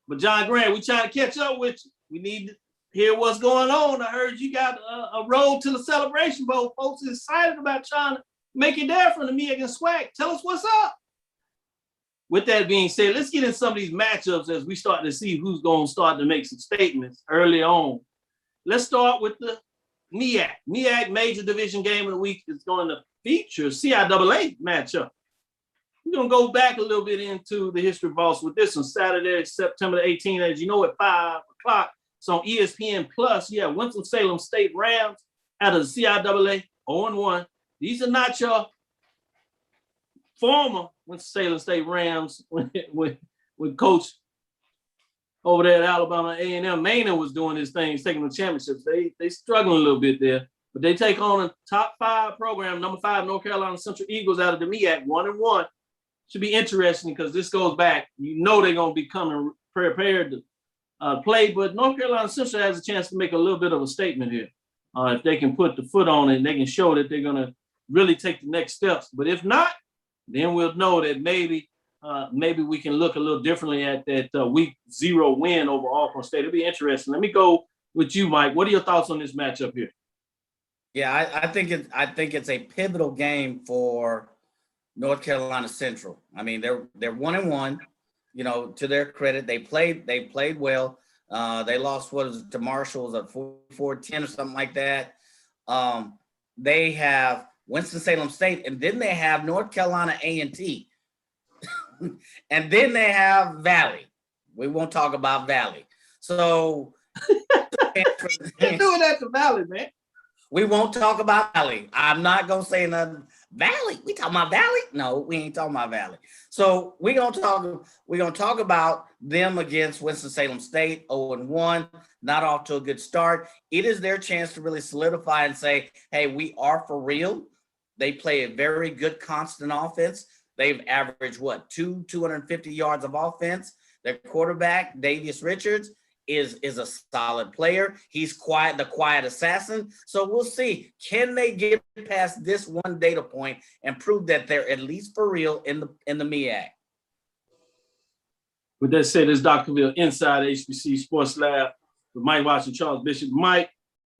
But John Grant, we trying to catch up with you. We need to hear what's going on. I heard you got a road to the Celebration Bowl. Folks excited about trying to make it there from the MEAC and SWAC. Tell us what's up. With that being said, let's get in some of these matchups as we start to see who's going to start to make some statements early on. Let's start with the MEAC. MEAC Major Division Game of the Week is going to feature CIAA matchup. We're going to go back a little bit into the history vaults with this on Saturday, September the 18th. As you know, at 5 o'clock, it's on ESPN Plus. Yeah, Winston-Salem State Rams out of the CIAA 0-1. These are not your former Winston-Salem State Rams when Coach over there at Alabama A&M Maynard was doing his thing, taking the championships. They struggling a little bit there, but they take on a top 5 program, number 5 North Carolina Central Eagles out of the MEAC 1-1. Should be interesting because this goes back. You know they're going to be coming prepared to play, but North Carolina Central has a chance to make a little bit of a statement here. If they can put the foot on it, and they can show that they're going to really take the next steps. But if not, then we'll know that maybe we can look a little differently at that week 0 win over Alcorn State. It'll be interesting. Let me go with you, Mike. What are your thoughts on this matchup here? Yeah, I think it's a pivotal game for North Carolina Central. I mean, they're 1-1. You know, to their credit, they played well. They lost to Marshall at 44-10 or something like that. They have Winston-Salem State, and then they have North Carolina A&T. And then they have Valley. We won't talk about Valley. So they're doing that to Valley, man. We won't talk about Valley. I'm not gonna say nothing. Valley? We talking about Valley? No, we ain't talking about Valley. So we're gonna talk about them against Winston-Salem State, 0-1, not off to a good start. It is their chance to really solidify and say, hey, we are for real. They play a very good constant offense. They've averaged 250 yards of offense. Their quarterback, Davius Richards, is a solid player. He's the quiet assassin. So we'll see. Can they get past this one data point and prove that they're at least for real in the MEAC? With that said, it's Dr. Bill inside HBC Sports Lab with Mike Watson and Charles Bishop. Mike,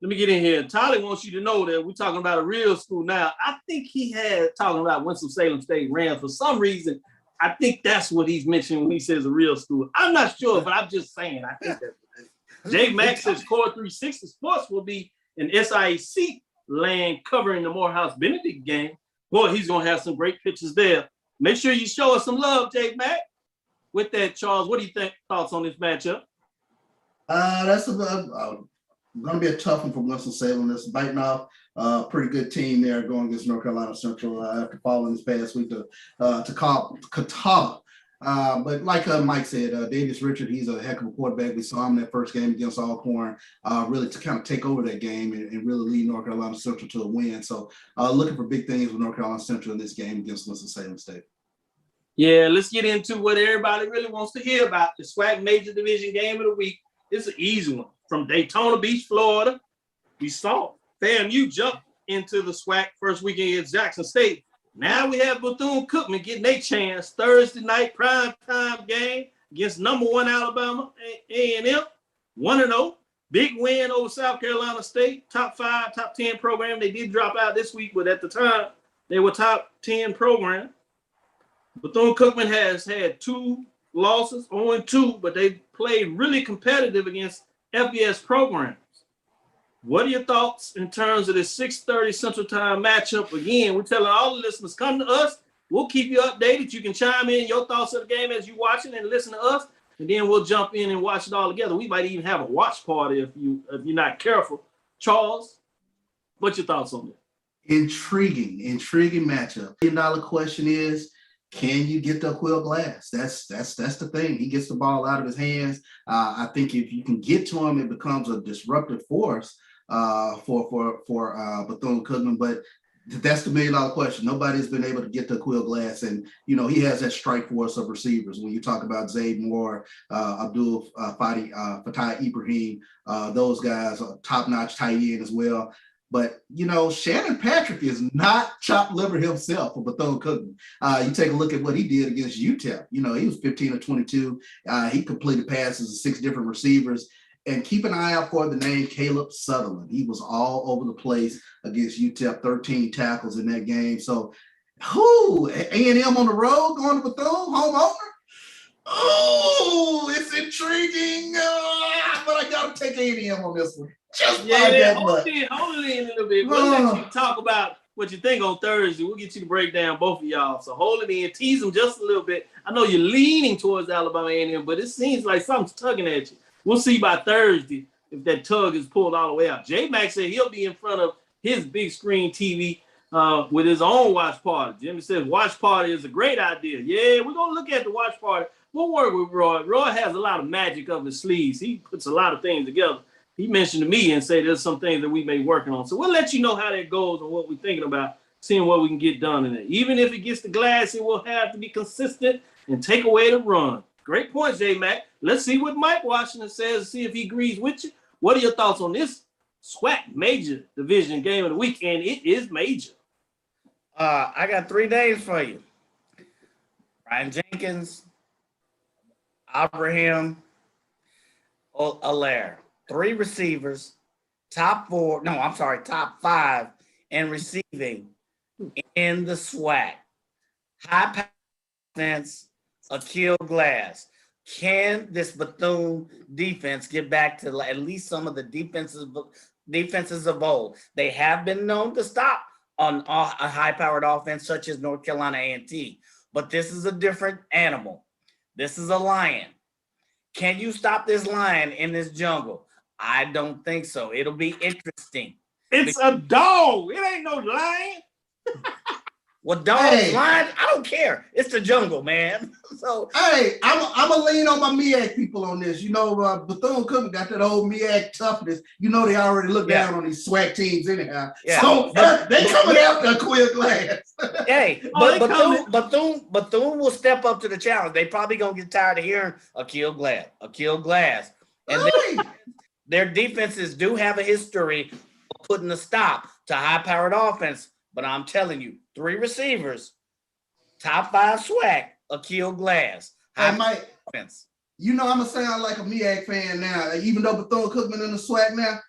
let me get in here. Tyler wants you to know that we're talking about a real school now. I think he had talking about Winston-Salem State Rams. For some reason, I think that's what he's mentioning when he says a real school. I'm not sure, but I'm just saying. I think that's Jay Max says Core 360 Sports will be in SIAC land covering the Morehouse Benedict game. Boy, he's going to have some great pictures there. Make sure you show us some love, Jay Max. With that, Charles, what do you think? Thoughts on this matchup? That's going to be a tough one for Winston-Salem. That's biting off a pretty good team there going against North Carolina Central after falling this past week to Catawba. But like Mike said, Davius Richard, he's a heck of a quarterback. We saw him in that first game against Alcorn, really to kind of take over that game and really lead North Carolina Central to a win. So looking for big things with North Carolina Central in this game against Winston-Salem State. Yeah, let's get into what everybody really wants to hear about, the SWAC Major Division Game of the Week. It's an easy one. From Daytona Beach, Florida, we saw FAMU jump into the SWAC first weekend against Jackson State. Now we have Bethune-Cookman getting their chance Thursday night prime time game against number 1 Alabama A&M, 1-0. Big win over South Carolina State, top 5, top 10 program. They did drop out this week, but at the time, they were top 10 program. Bethune-Cookman has had 2 losses, 0-2, but they played really competitive against FBS programs. What are your thoughts in terms of this 6:30 Central Time matchup? Again, we're telling all the listeners, come to us. We'll keep you updated. You can chime in your thoughts of the game as you watch it and listen to us, and then we'll jump in and watch it all together. We might even have a watch party if you're not careful. Charles, what's your thoughts on it? Intriguing matchup. $1 million question is, can you get the Quill Glass? That's the thing. He gets the ball out of his hands. I think if you can get to him, it becomes a disruptive force for Bethune-Cookman. But that's the $1 million question. Nobody's been able to get to Quill Glass, and he has that strike force of receivers. When you talk about Zayd Moore, Abdul Fatai Ibrahim, those guys are top-notch tight end as well. But, Shannon Patrick is not chopped liver himself for Bethune-Cookman. You take a look at what he did against UTEP. He was 15 of 22. He completed passes to 6 different receivers. And keep an eye out for the name Caleb Sutherland. He was all over the place against UTEP, 13 tackles in that game. So, A&M on the road going to Bethune, home opener? Oh, it's intriguing. But I got to take A&M on this one. just Yeah, by that hold much. it in a little bit. We'll let you talk about what you think on Thursday. We'll get you to break down both of y'all. So hold it in, tease them just a little bit. I know you're leaning towards Alabama A&M, but it seems like something's tugging at you. We'll see by Thursday if that tug is pulled all the way out. J-Mac said he'll be in front of his big screen TV with his own watch party. Jimmy says watch party is a great idea. Yeah, we're going to look at the watch party. We'll work with Roy. Roy has a lot of magic up his sleeves. He puts a lot of things together. He mentioned to me and said there's some things that we may be working on. So we'll let you know how that goes and what we're thinking about, seeing what we can get done in it. Even if it gets the glass, it will have to be consistent and take away the run. Great point, J-Mac. Let's see what Mike Washington says, see if he agrees with you. What are your thoughts on this SWAC major division game of the week? And it is major. I got 3 days for you. Ryan Jenkins, Abraham, Allaire. 3 receivers, top 5 in receiving in the SWAC. High offense, Akil Glass. Can this Bethune defense get back to at least some of the defenses of old? They have been known to stop on a high-powered offense such as North Carolina A&T, but this is a different animal. This is a lion. Can you stop this lion in this jungle? I don't think so. It'll be interesting. It's a dog. It ain't no lion. Well, dog, lion, I don't care. It's the jungle, man. So hey, I'm gonna lean on my MEAC people on this. You know, Bethune-Cookman got that old MEAC toughness. You know, they already look down on these SWAC teams anyhow. Yeah. So they coming after Akil Glass. Hey, Bethune will step up to the challenge. They probably gonna get tired of hearing Akil Glass, and their defenses do have a history of putting a stop to high-powered offense. But I'm telling you, 3 receivers, top 5 SWAC, Akil Glass. Hey, Mike, you know I'm going to sound like a MEAC fan now. Even though Bethune-Cookman in the SWAC now,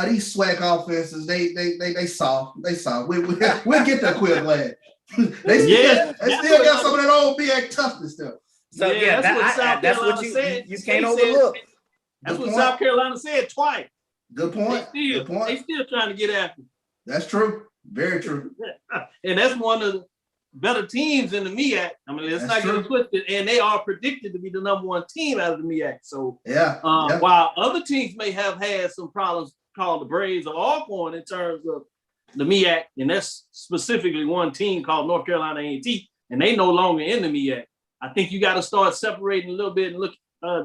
these SWAC offenses, they soft. They soft. We'll get that Akil Glass. they still got some of that old MEAC toughness stuff. So, that's what you can't overlook. That's what South Carolina said twice. Good point. Good point. They still trying to get after. That's true. Very true. And that's one of the better teams in the MEAC. I mean, let's not get it twisted. And they are predicted to be the #1 team out of the MEAC. So while other teams may have had some problems called the Braves or Alcorn in terms of the MEAC, and that's specifically one team called North Carolina A&T, and they no longer in the MEAC. I think you got to start separating a little bit and look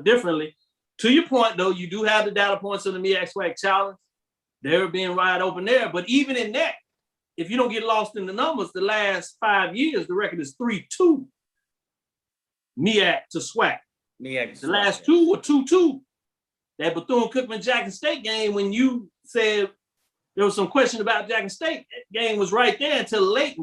differently. To your point, though, you do have the data points of the MEAC SWAC Challenge. They're being wide open there. But even in that, if you don't get lost in the numbers, the last 5 years, the record is 3-2. MEAC to SWAC. The last 2 were 2-2. That Bethune-Cookman-Jackson State game, when you said there was some question about Jackson State, that game was right there until late,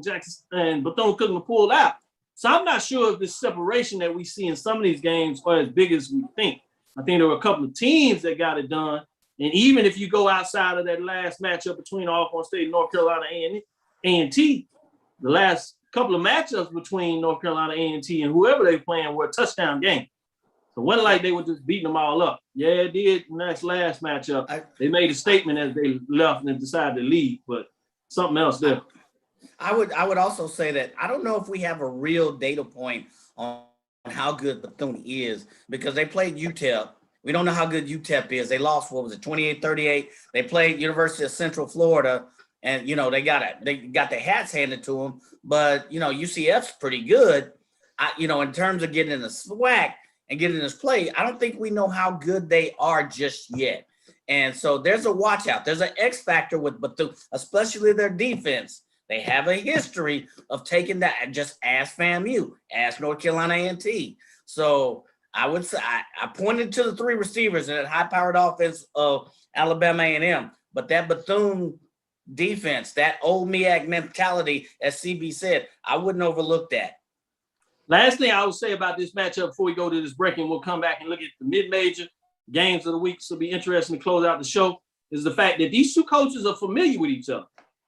and Bethune-Cookman pulled out. So I'm not sure if this separation that we see in some of these games are as big as we think. I think there were a couple of teams that got it done. And even if you go outside of that last matchup between Alcorn State and North Carolina A&T, the last couple of matchups between North Carolina A&T and whoever they were playing were a touchdown game. So it wasn't like they were just beating them all up. Yeah, it did in that last matchup. They made a statement as they left and decided to leave, but something else there. I would also say that I don't know if we have a real data point on how good Bethune is, because they played UTEP. We don't know how good UTEP is. They lost, 28-38. They played University of Central Florida, and, they got their hats handed to them. But, UCF's pretty good. In terms of getting in the SWAC and getting this play, I don't think we know how good they are just yet. And so there's a watch out. There's an X factor with Bethune, especially their defense. They have a history of taking that. Just ask FAMU, ask North Carolina A&T. So I would say I pointed to the 3 receivers in that high-powered offense of Alabama A&M, but that Bethune defense, that old MEAC mentality, as CB said, I wouldn't overlook that. Last thing I would say about this matchup before we go to this break, and we'll come back and look at the mid-major games of the week, so it'll be interesting to close out the show, is the fact that these 2 coaches are familiar with each other.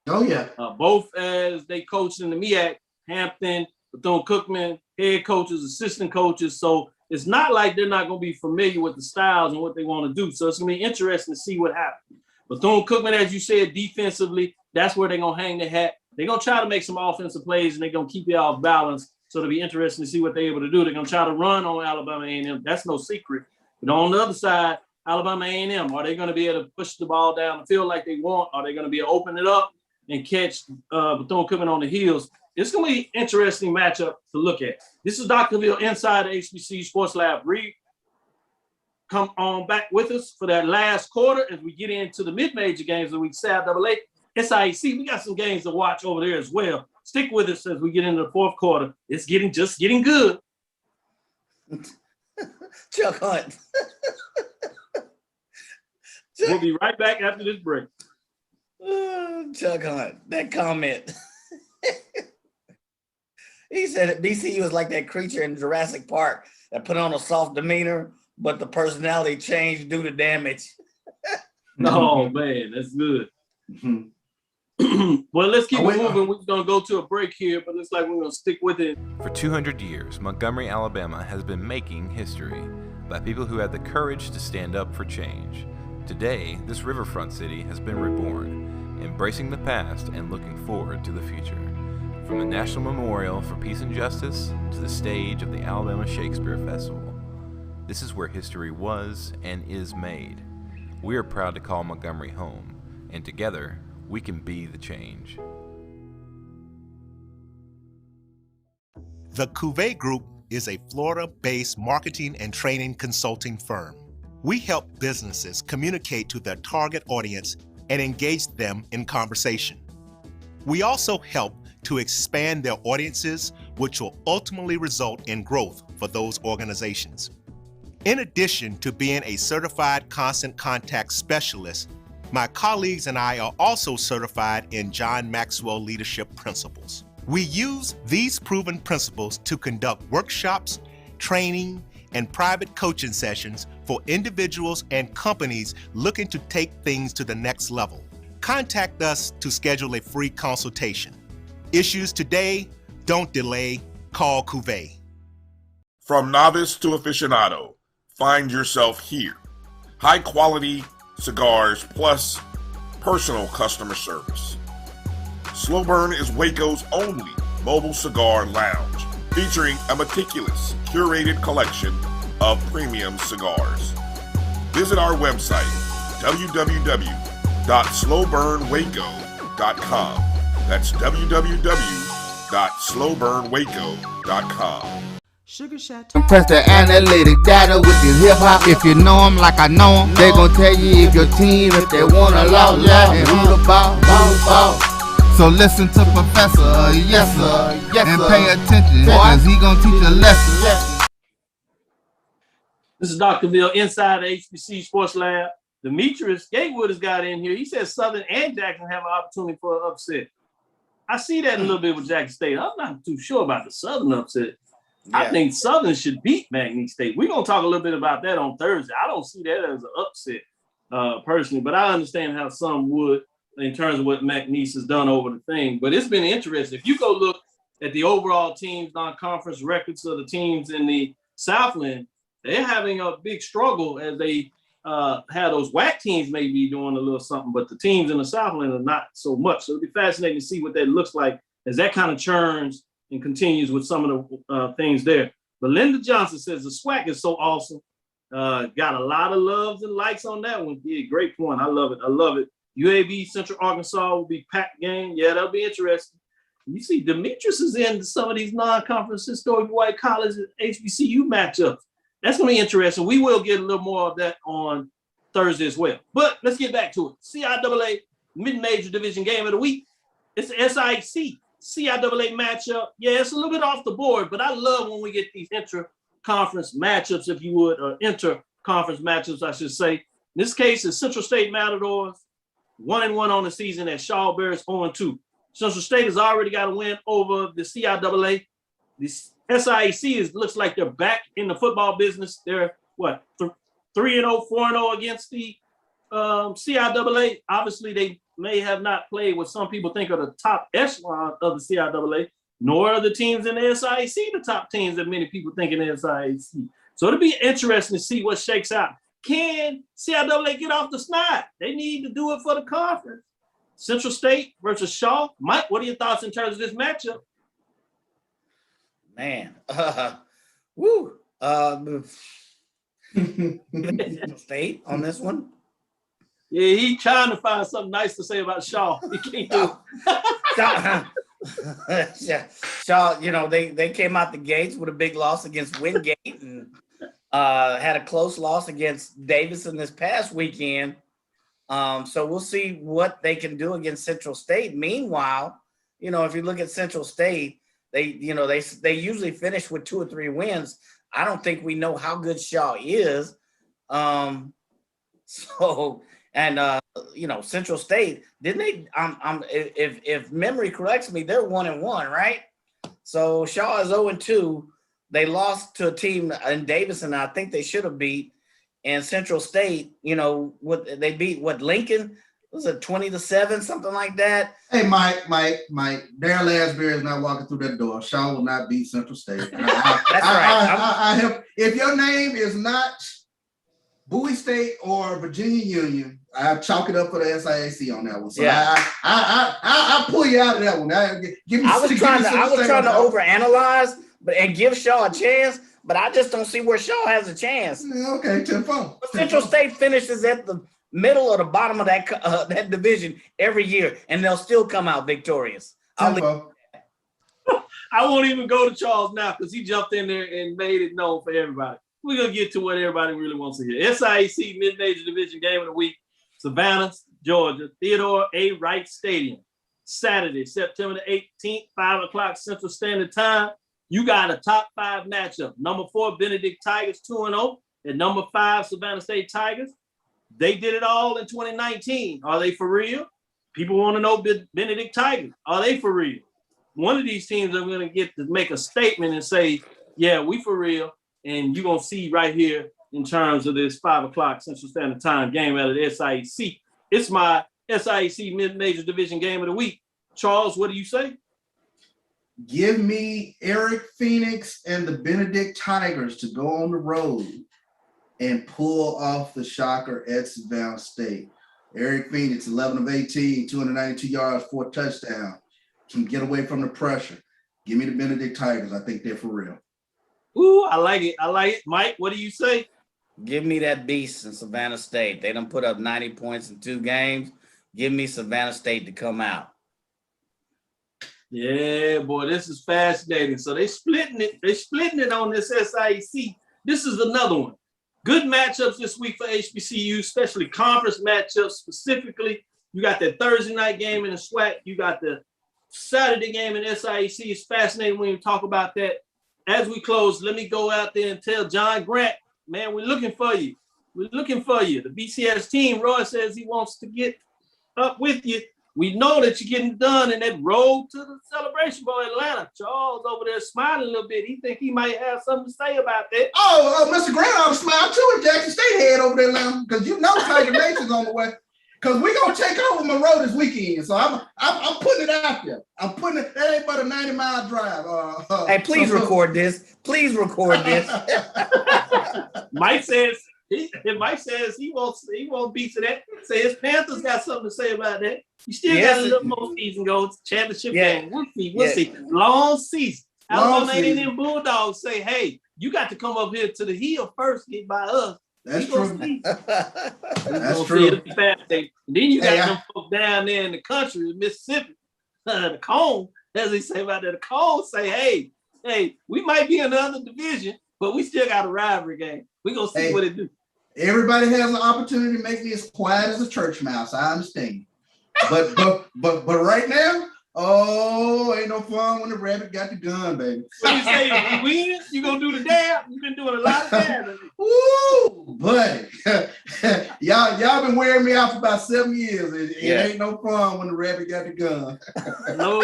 Oh, yeah. Both as they coached in the MEAC, Hampton, Bethune-Cookman, head coaches, assistant coaches. So it's not like they're not going to be familiar with the styles and what they want to do. So it's going to be interesting to see what happens. Bethune-Cookman, as you said, defensively, that's where they're going to hang their hat. They're going to try to make some offensive plays, and they're going to keep you off balance. So it'll be interesting to see what they're able to do. They're going to try to run on Alabama A&M. That's no secret. But on the other side, Alabama A&M, are they going to be able to push the ball down the field like they want? Are they going to be able to open it up and catch Bethune-Cookman on the heels? It's going to be an interesting matchup to look at. This is Dr. Ville inside the HBCU Sports Lab. Reed, come on back with us for that last quarter as we get into the mid-major games of the week. CIAA, SIAC, we got some games to watch over there as well. Stick with us as we get into the fourth quarter. It's just getting good. Chuck Hunt. We'll be right back after this break. Chuck Hunt, that comment. He said that BCU is like that creature in Jurassic Park that put on a soft demeanor, but the personality changed due to damage. Oh, man, that's good. Well, let's keep moving. We're going to go to a break here, but looks like we're going to stick with it. For 200 years, Montgomery, Alabama has been making history by people who had the courage to stand up for change. Today, this riverfront city has been reborn, embracing the past and looking forward to the future. From the National Memorial for Peace and Justice to the stage of the Alabama Shakespeare Festival, this is where history was and is made. We are proud to call Montgomery home, and together, we can be the change. The Cuvée Group is a Florida-based marketing and training consulting firm. We help businesses communicate to their target audience and engage them in conversation. We also help to expand their audiences, which will ultimately result in growth for those organizations. In addition to being a certified constant contact specialist, my colleagues and I are also certified in John Maxwell Leadership Principles. We use these proven principles to conduct workshops, training, and private coaching sessions for individuals and companies looking to take things to the next level. Contact us to schedule a free consultation. Issues today, don't delay, call Cuvée. From novice to aficionado, find yourself here. High quality cigars plus personal customer service. Slow Burn is Waco's only mobile cigar lounge, featuring a meticulous, curated collection of premium cigars. Visit our website, www.slowburnwaco.com. That's www.slowburnwaco.com. Sugar Chateau. Press the analytic data with your hip hop. If you know them like I know them, they gon' tell you if your team, if they wanna loud, and who the ball. So listen to Professor, yes sir, and pay attention, cause he gon' teach a lesson. This is Dr. Ville inside the HBCU Sports Lab. Demetrius Gatewood has got in here. He says Southern and Jackson have an opportunity for an upset. I see that a little bit with Jackson State. I'm not too sure about the Southern upset. Yeah. I think Southern should beat McNeese State. We're going to talk a little bit about that on Thursday. I don't see that as an upset personally, but I understand how some would in terms of what McNeese has done over the thing. But it's been interesting. If you go look at the overall teams, non-conference records of the teams in the Southland, they're having a big struggle as they have those WAC teams may be doing a little something, but the teams in the Southland are not so much. So it'll be fascinating to see what that looks like as that kind of churns and continues with some of the things there. But Linda Johnson says the SWAC is so awesome. Got a lot of loves and likes on that one. Yeah, great point. I love it. I love it. UAB Central Arkansas will be packed game. Yeah, that'll be interesting. You see, Demetrius is in some of these non-conference historic white college HBCU matchups. That's going to be interesting. We will get a little more of that on Thursday as well. But let's get back to it. CIAA mid-major division game of the week. It's the SIC CIAA matchup. Yeah, it's a little bit off the board, but I love when we get these intra-conference matchups, if you would, or inter-conference matchups, I should say. In this case, it's Central State Matadors, 1-1 on the season at Shaw Bears 0-2. Central State has already got a win over the CIAA. The SIAC looks like they're back in the football business. They're, 3-0, 4-0 against the CIAA. Obviously, they may have not played what some people think are the top echelon of the CIAA, nor are the teams in the SIAC the top teams that many people think in the SIAC. So it'll be interesting to see what shakes out. can CIAA get off the snide? They need to do it for the conference. Central State versus Shaw. Mike, what are your thoughts in terms of this matchup? Man, Central State on this one. Yeah, he trying to find something nice to say about Shaw. He can't do it. Shaw, they came out the gates with a big loss against Wingate and had a close loss against Davidson this past weekend. So we'll see what they can do against Central State. Meanwhile, if you look at Central State, they usually finish with 2 or 3 wins. I don't think we know how good Shaw is. Central State, didn't they? If memory corrects me, they're 1-1, right? So Shaw is 0-2. They lost to a team in Davidson. I think they should have beat. And Central State, they beat Lincoln? Was it 20-7, something like that? Hey, Mike, Darryl Asbury is not walking through that door. Shaw will not beat Central State. That's right. If your name is not Bowie State or Virginia Union, I chalk it up for the SIAC on that one. So yeah. I pull you out of that one. I was trying to overanalyze and give Shaw a chance, but I just don't see where Shaw has a chance. Okay, 10-4. Central State finishes at the middle or the bottom of that division every year, and they'll still come out victorious. I won't even go to Charles now because he jumped in there and made it known for everybody. We're going to get to what everybody really wants to hear. SIAC Mid-Major Division Game of the Week, Savannah, Georgia, Theodore A. Wright Stadium, Saturday, September the 18th, 5 o'clock Central Standard Time. You got a top 5 matchup. Number 4, Benedict Tigers, 2-0, and number 5, Savannah State Tigers. They did it all in 2019. Are they for real? People want to know Benedict Tigers. Are they for real? One of these teams are going to get to make a statement and say, yeah, we for real. And you're going to see right here in terms of this 5 o'clock Central Standard Time game out of the SIAC. It's my SIAC Mid-Major Division Game of the Week. Charles, what do you say? Give me Eric Phoenix and the Benedict Tigers to go on the road and pull off the shocker at Savannah State. Eric Phoenix, 11 of 18, 292 yards, 4 touchdowns. Can get away from the pressure. Give me the Benedict Tigers. I think they're for real. Ooh, I like it. Mike, what do you say? Give me that beast in Savannah State. They done put up 90 points in 2 games. Give me Savannah State to come out. Yeah, boy, this is fascinating. So they splitting it on this SIAC. This is another one. Good matchups this week for HBCU, especially conference matchups specifically. You got that Thursday night game in the SWAC. You got the Saturday game in SIAC. It's fascinating when you talk about that. As we close, let me go out there and tell John Grant, man, we're looking for you. We're looking for you. The BCS team, Roy says he wants to get up with you. We know that you're getting done in that road to the Celebration Bowl Atlanta. Charles over there smiling a little bit. He think he might have something to say about that. Mr. Grant, I was smiling too if Jackson State head over there, Atlanta, because you know Tiger Nation's on the way. Because we're going to take over Monroe this weekend. So I'm putting it out there. I'm putting it, that ain't but a 90-mile drive. Hey, please record this. Please record this. Mike says he won't beat to that. Say his Panthers got something to say about that. You still got a little more season go. Championship game. We'll see. Long season. Alabama and them Bulldogs say, hey, you got to come up here to the hill first, get by us. That's true. That's true. Then you got them folks down there in the country, Mississippi, the Cone, as they say about that. The Cone say, hey, we might be in another division, but we still got a rivalry game. We're going to see what it do. Everybody has an opportunity to make me as quiet as a church mouse. I understand. But right now, ain't no fun when the rabbit got the gun, baby. What you say? We win? You gonna do the dab? You've been doing a lot of dabbing. Woo, buddy. y'all been wearing me out for about 7 years. It ain't no fun when the rabbit got the gun. No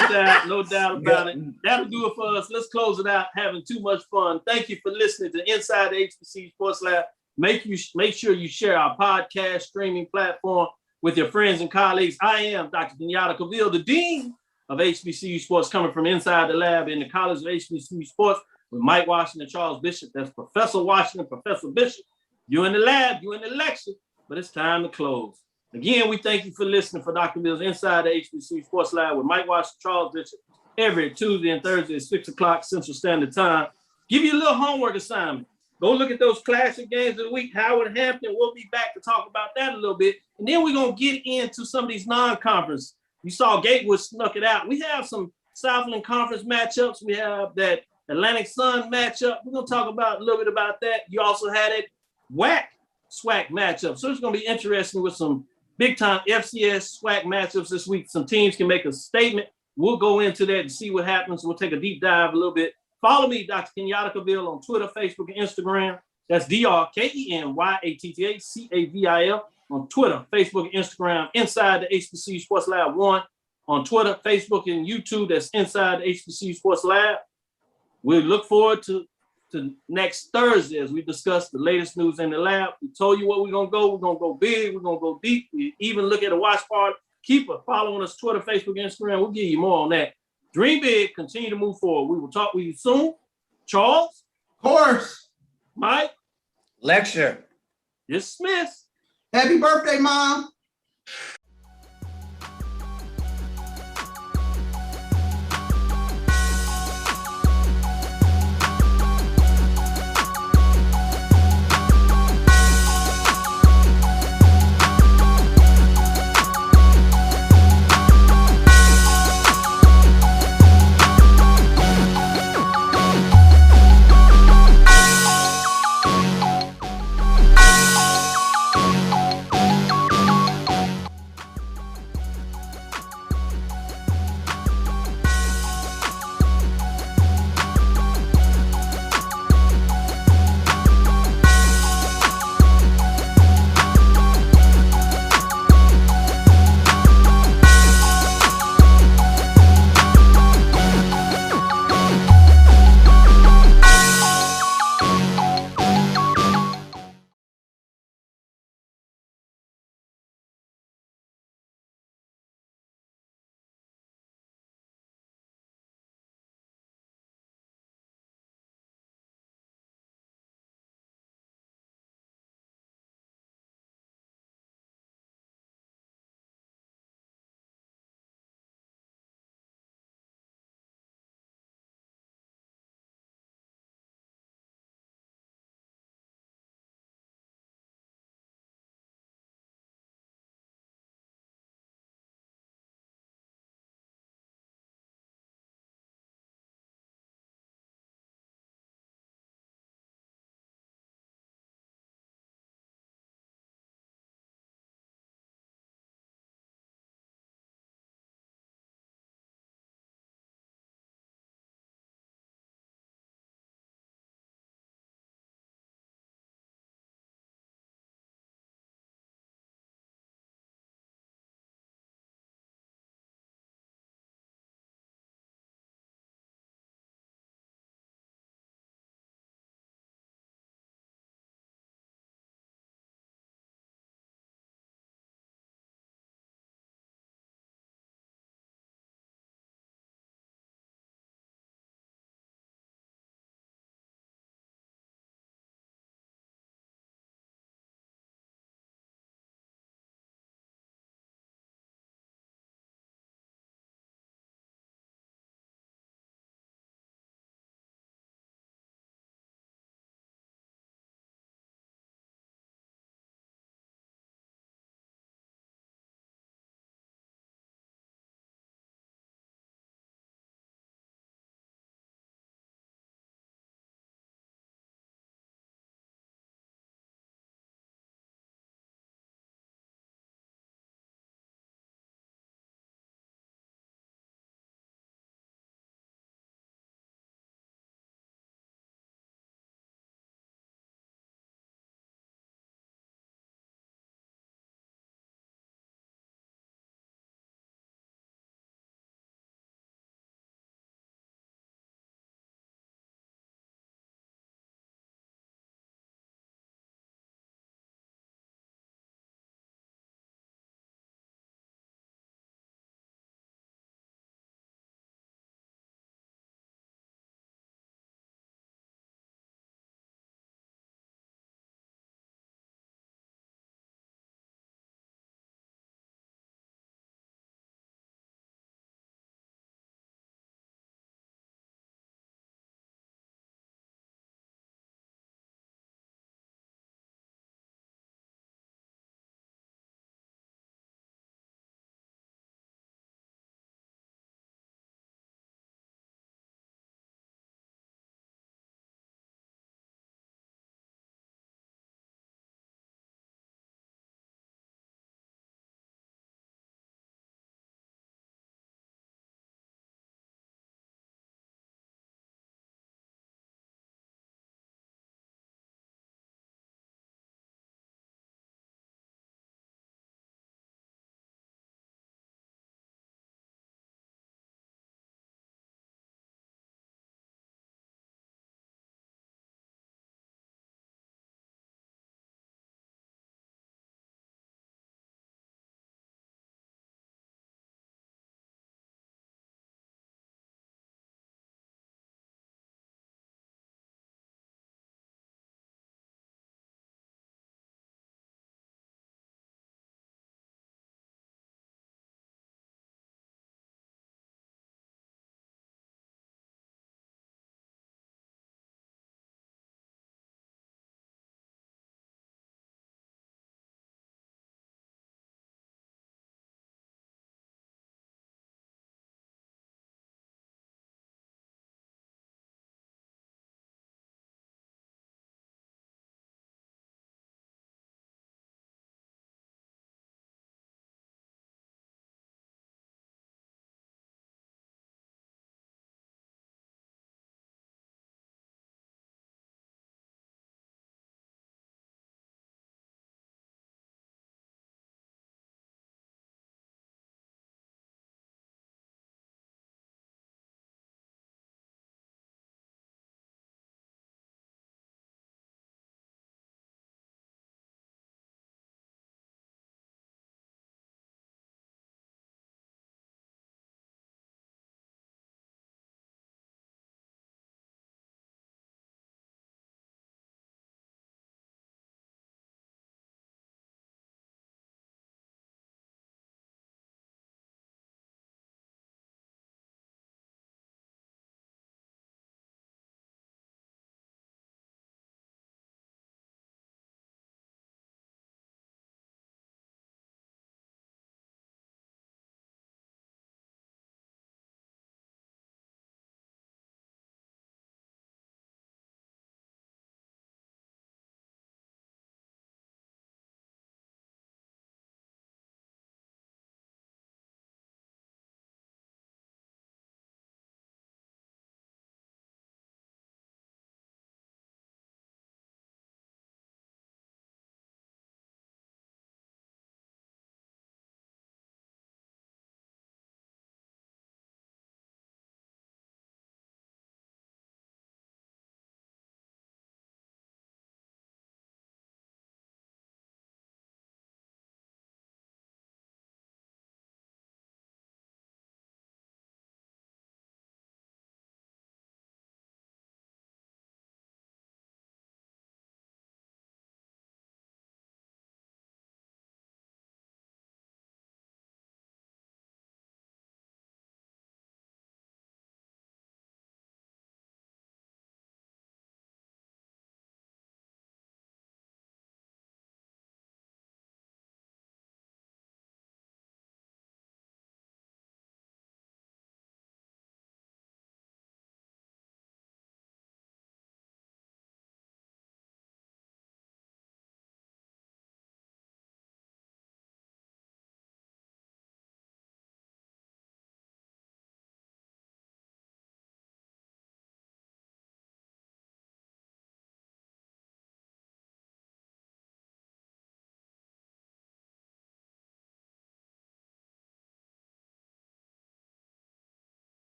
doubt about it. That'll do it for us. Let's close it out. Having too much fun. Thank you for listening to Inside the HBCU Sports Lab. Make sure you share our podcast streaming platform with your friends and colleagues. I am Dr. Kenyatta Cavill, the Dean of HBCU Sports, coming from inside the lab in the College of HBCU Sports with Mike Washington, Charles Bishop. That's Professor Washington, Professor Bishop. You're in the lab, you're in the lecture, but it's time to close. Again, we thank you for listening for Dr. Mills Inside the HBCU Sports Lab with Mike Washington, Charles Bishop, every Tuesday and Thursday at 6 o'clock Central Standard Time. Give you a little homework assignment. Go look at those classic games of the week, Howard Hampton. We'll be back to talk about that a little bit. And then we're going to get into some of these non-conference. You saw Gatewood snuck it out. We have some Southland Conference matchups. We have that Atlantic Sun matchup. We're going to talk about a little bit about that. You also had it SWAC matchup. So it's going to be interesting with some big-time FCS SWAC matchups this week. Some teams can make a statement. We'll go into that and see what happens. We'll take a deep dive a little bit. Follow me, Dr. Kenyatta Cavil, on Twitter, Facebook, and Instagram. That's DrKenyattCavil on Twitter, Facebook, and Instagram. Inside the HBCU Sports Lab 1 on Twitter, Facebook, and YouTube. That's Inside the HBCU Sports Lab. We look forward to next Thursday as we discuss the latest news in the lab. We told you what we're going to go. We're going to go big. We're going to go deep. We even look at a watch party. Keep following us, Twitter, Facebook, and Instagram. We'll give you more on that. Dream big, continue to move forward. We will talk with you soon. Charles? Course. Mike? Lecture. Dismiss. Happy birthday, Mom.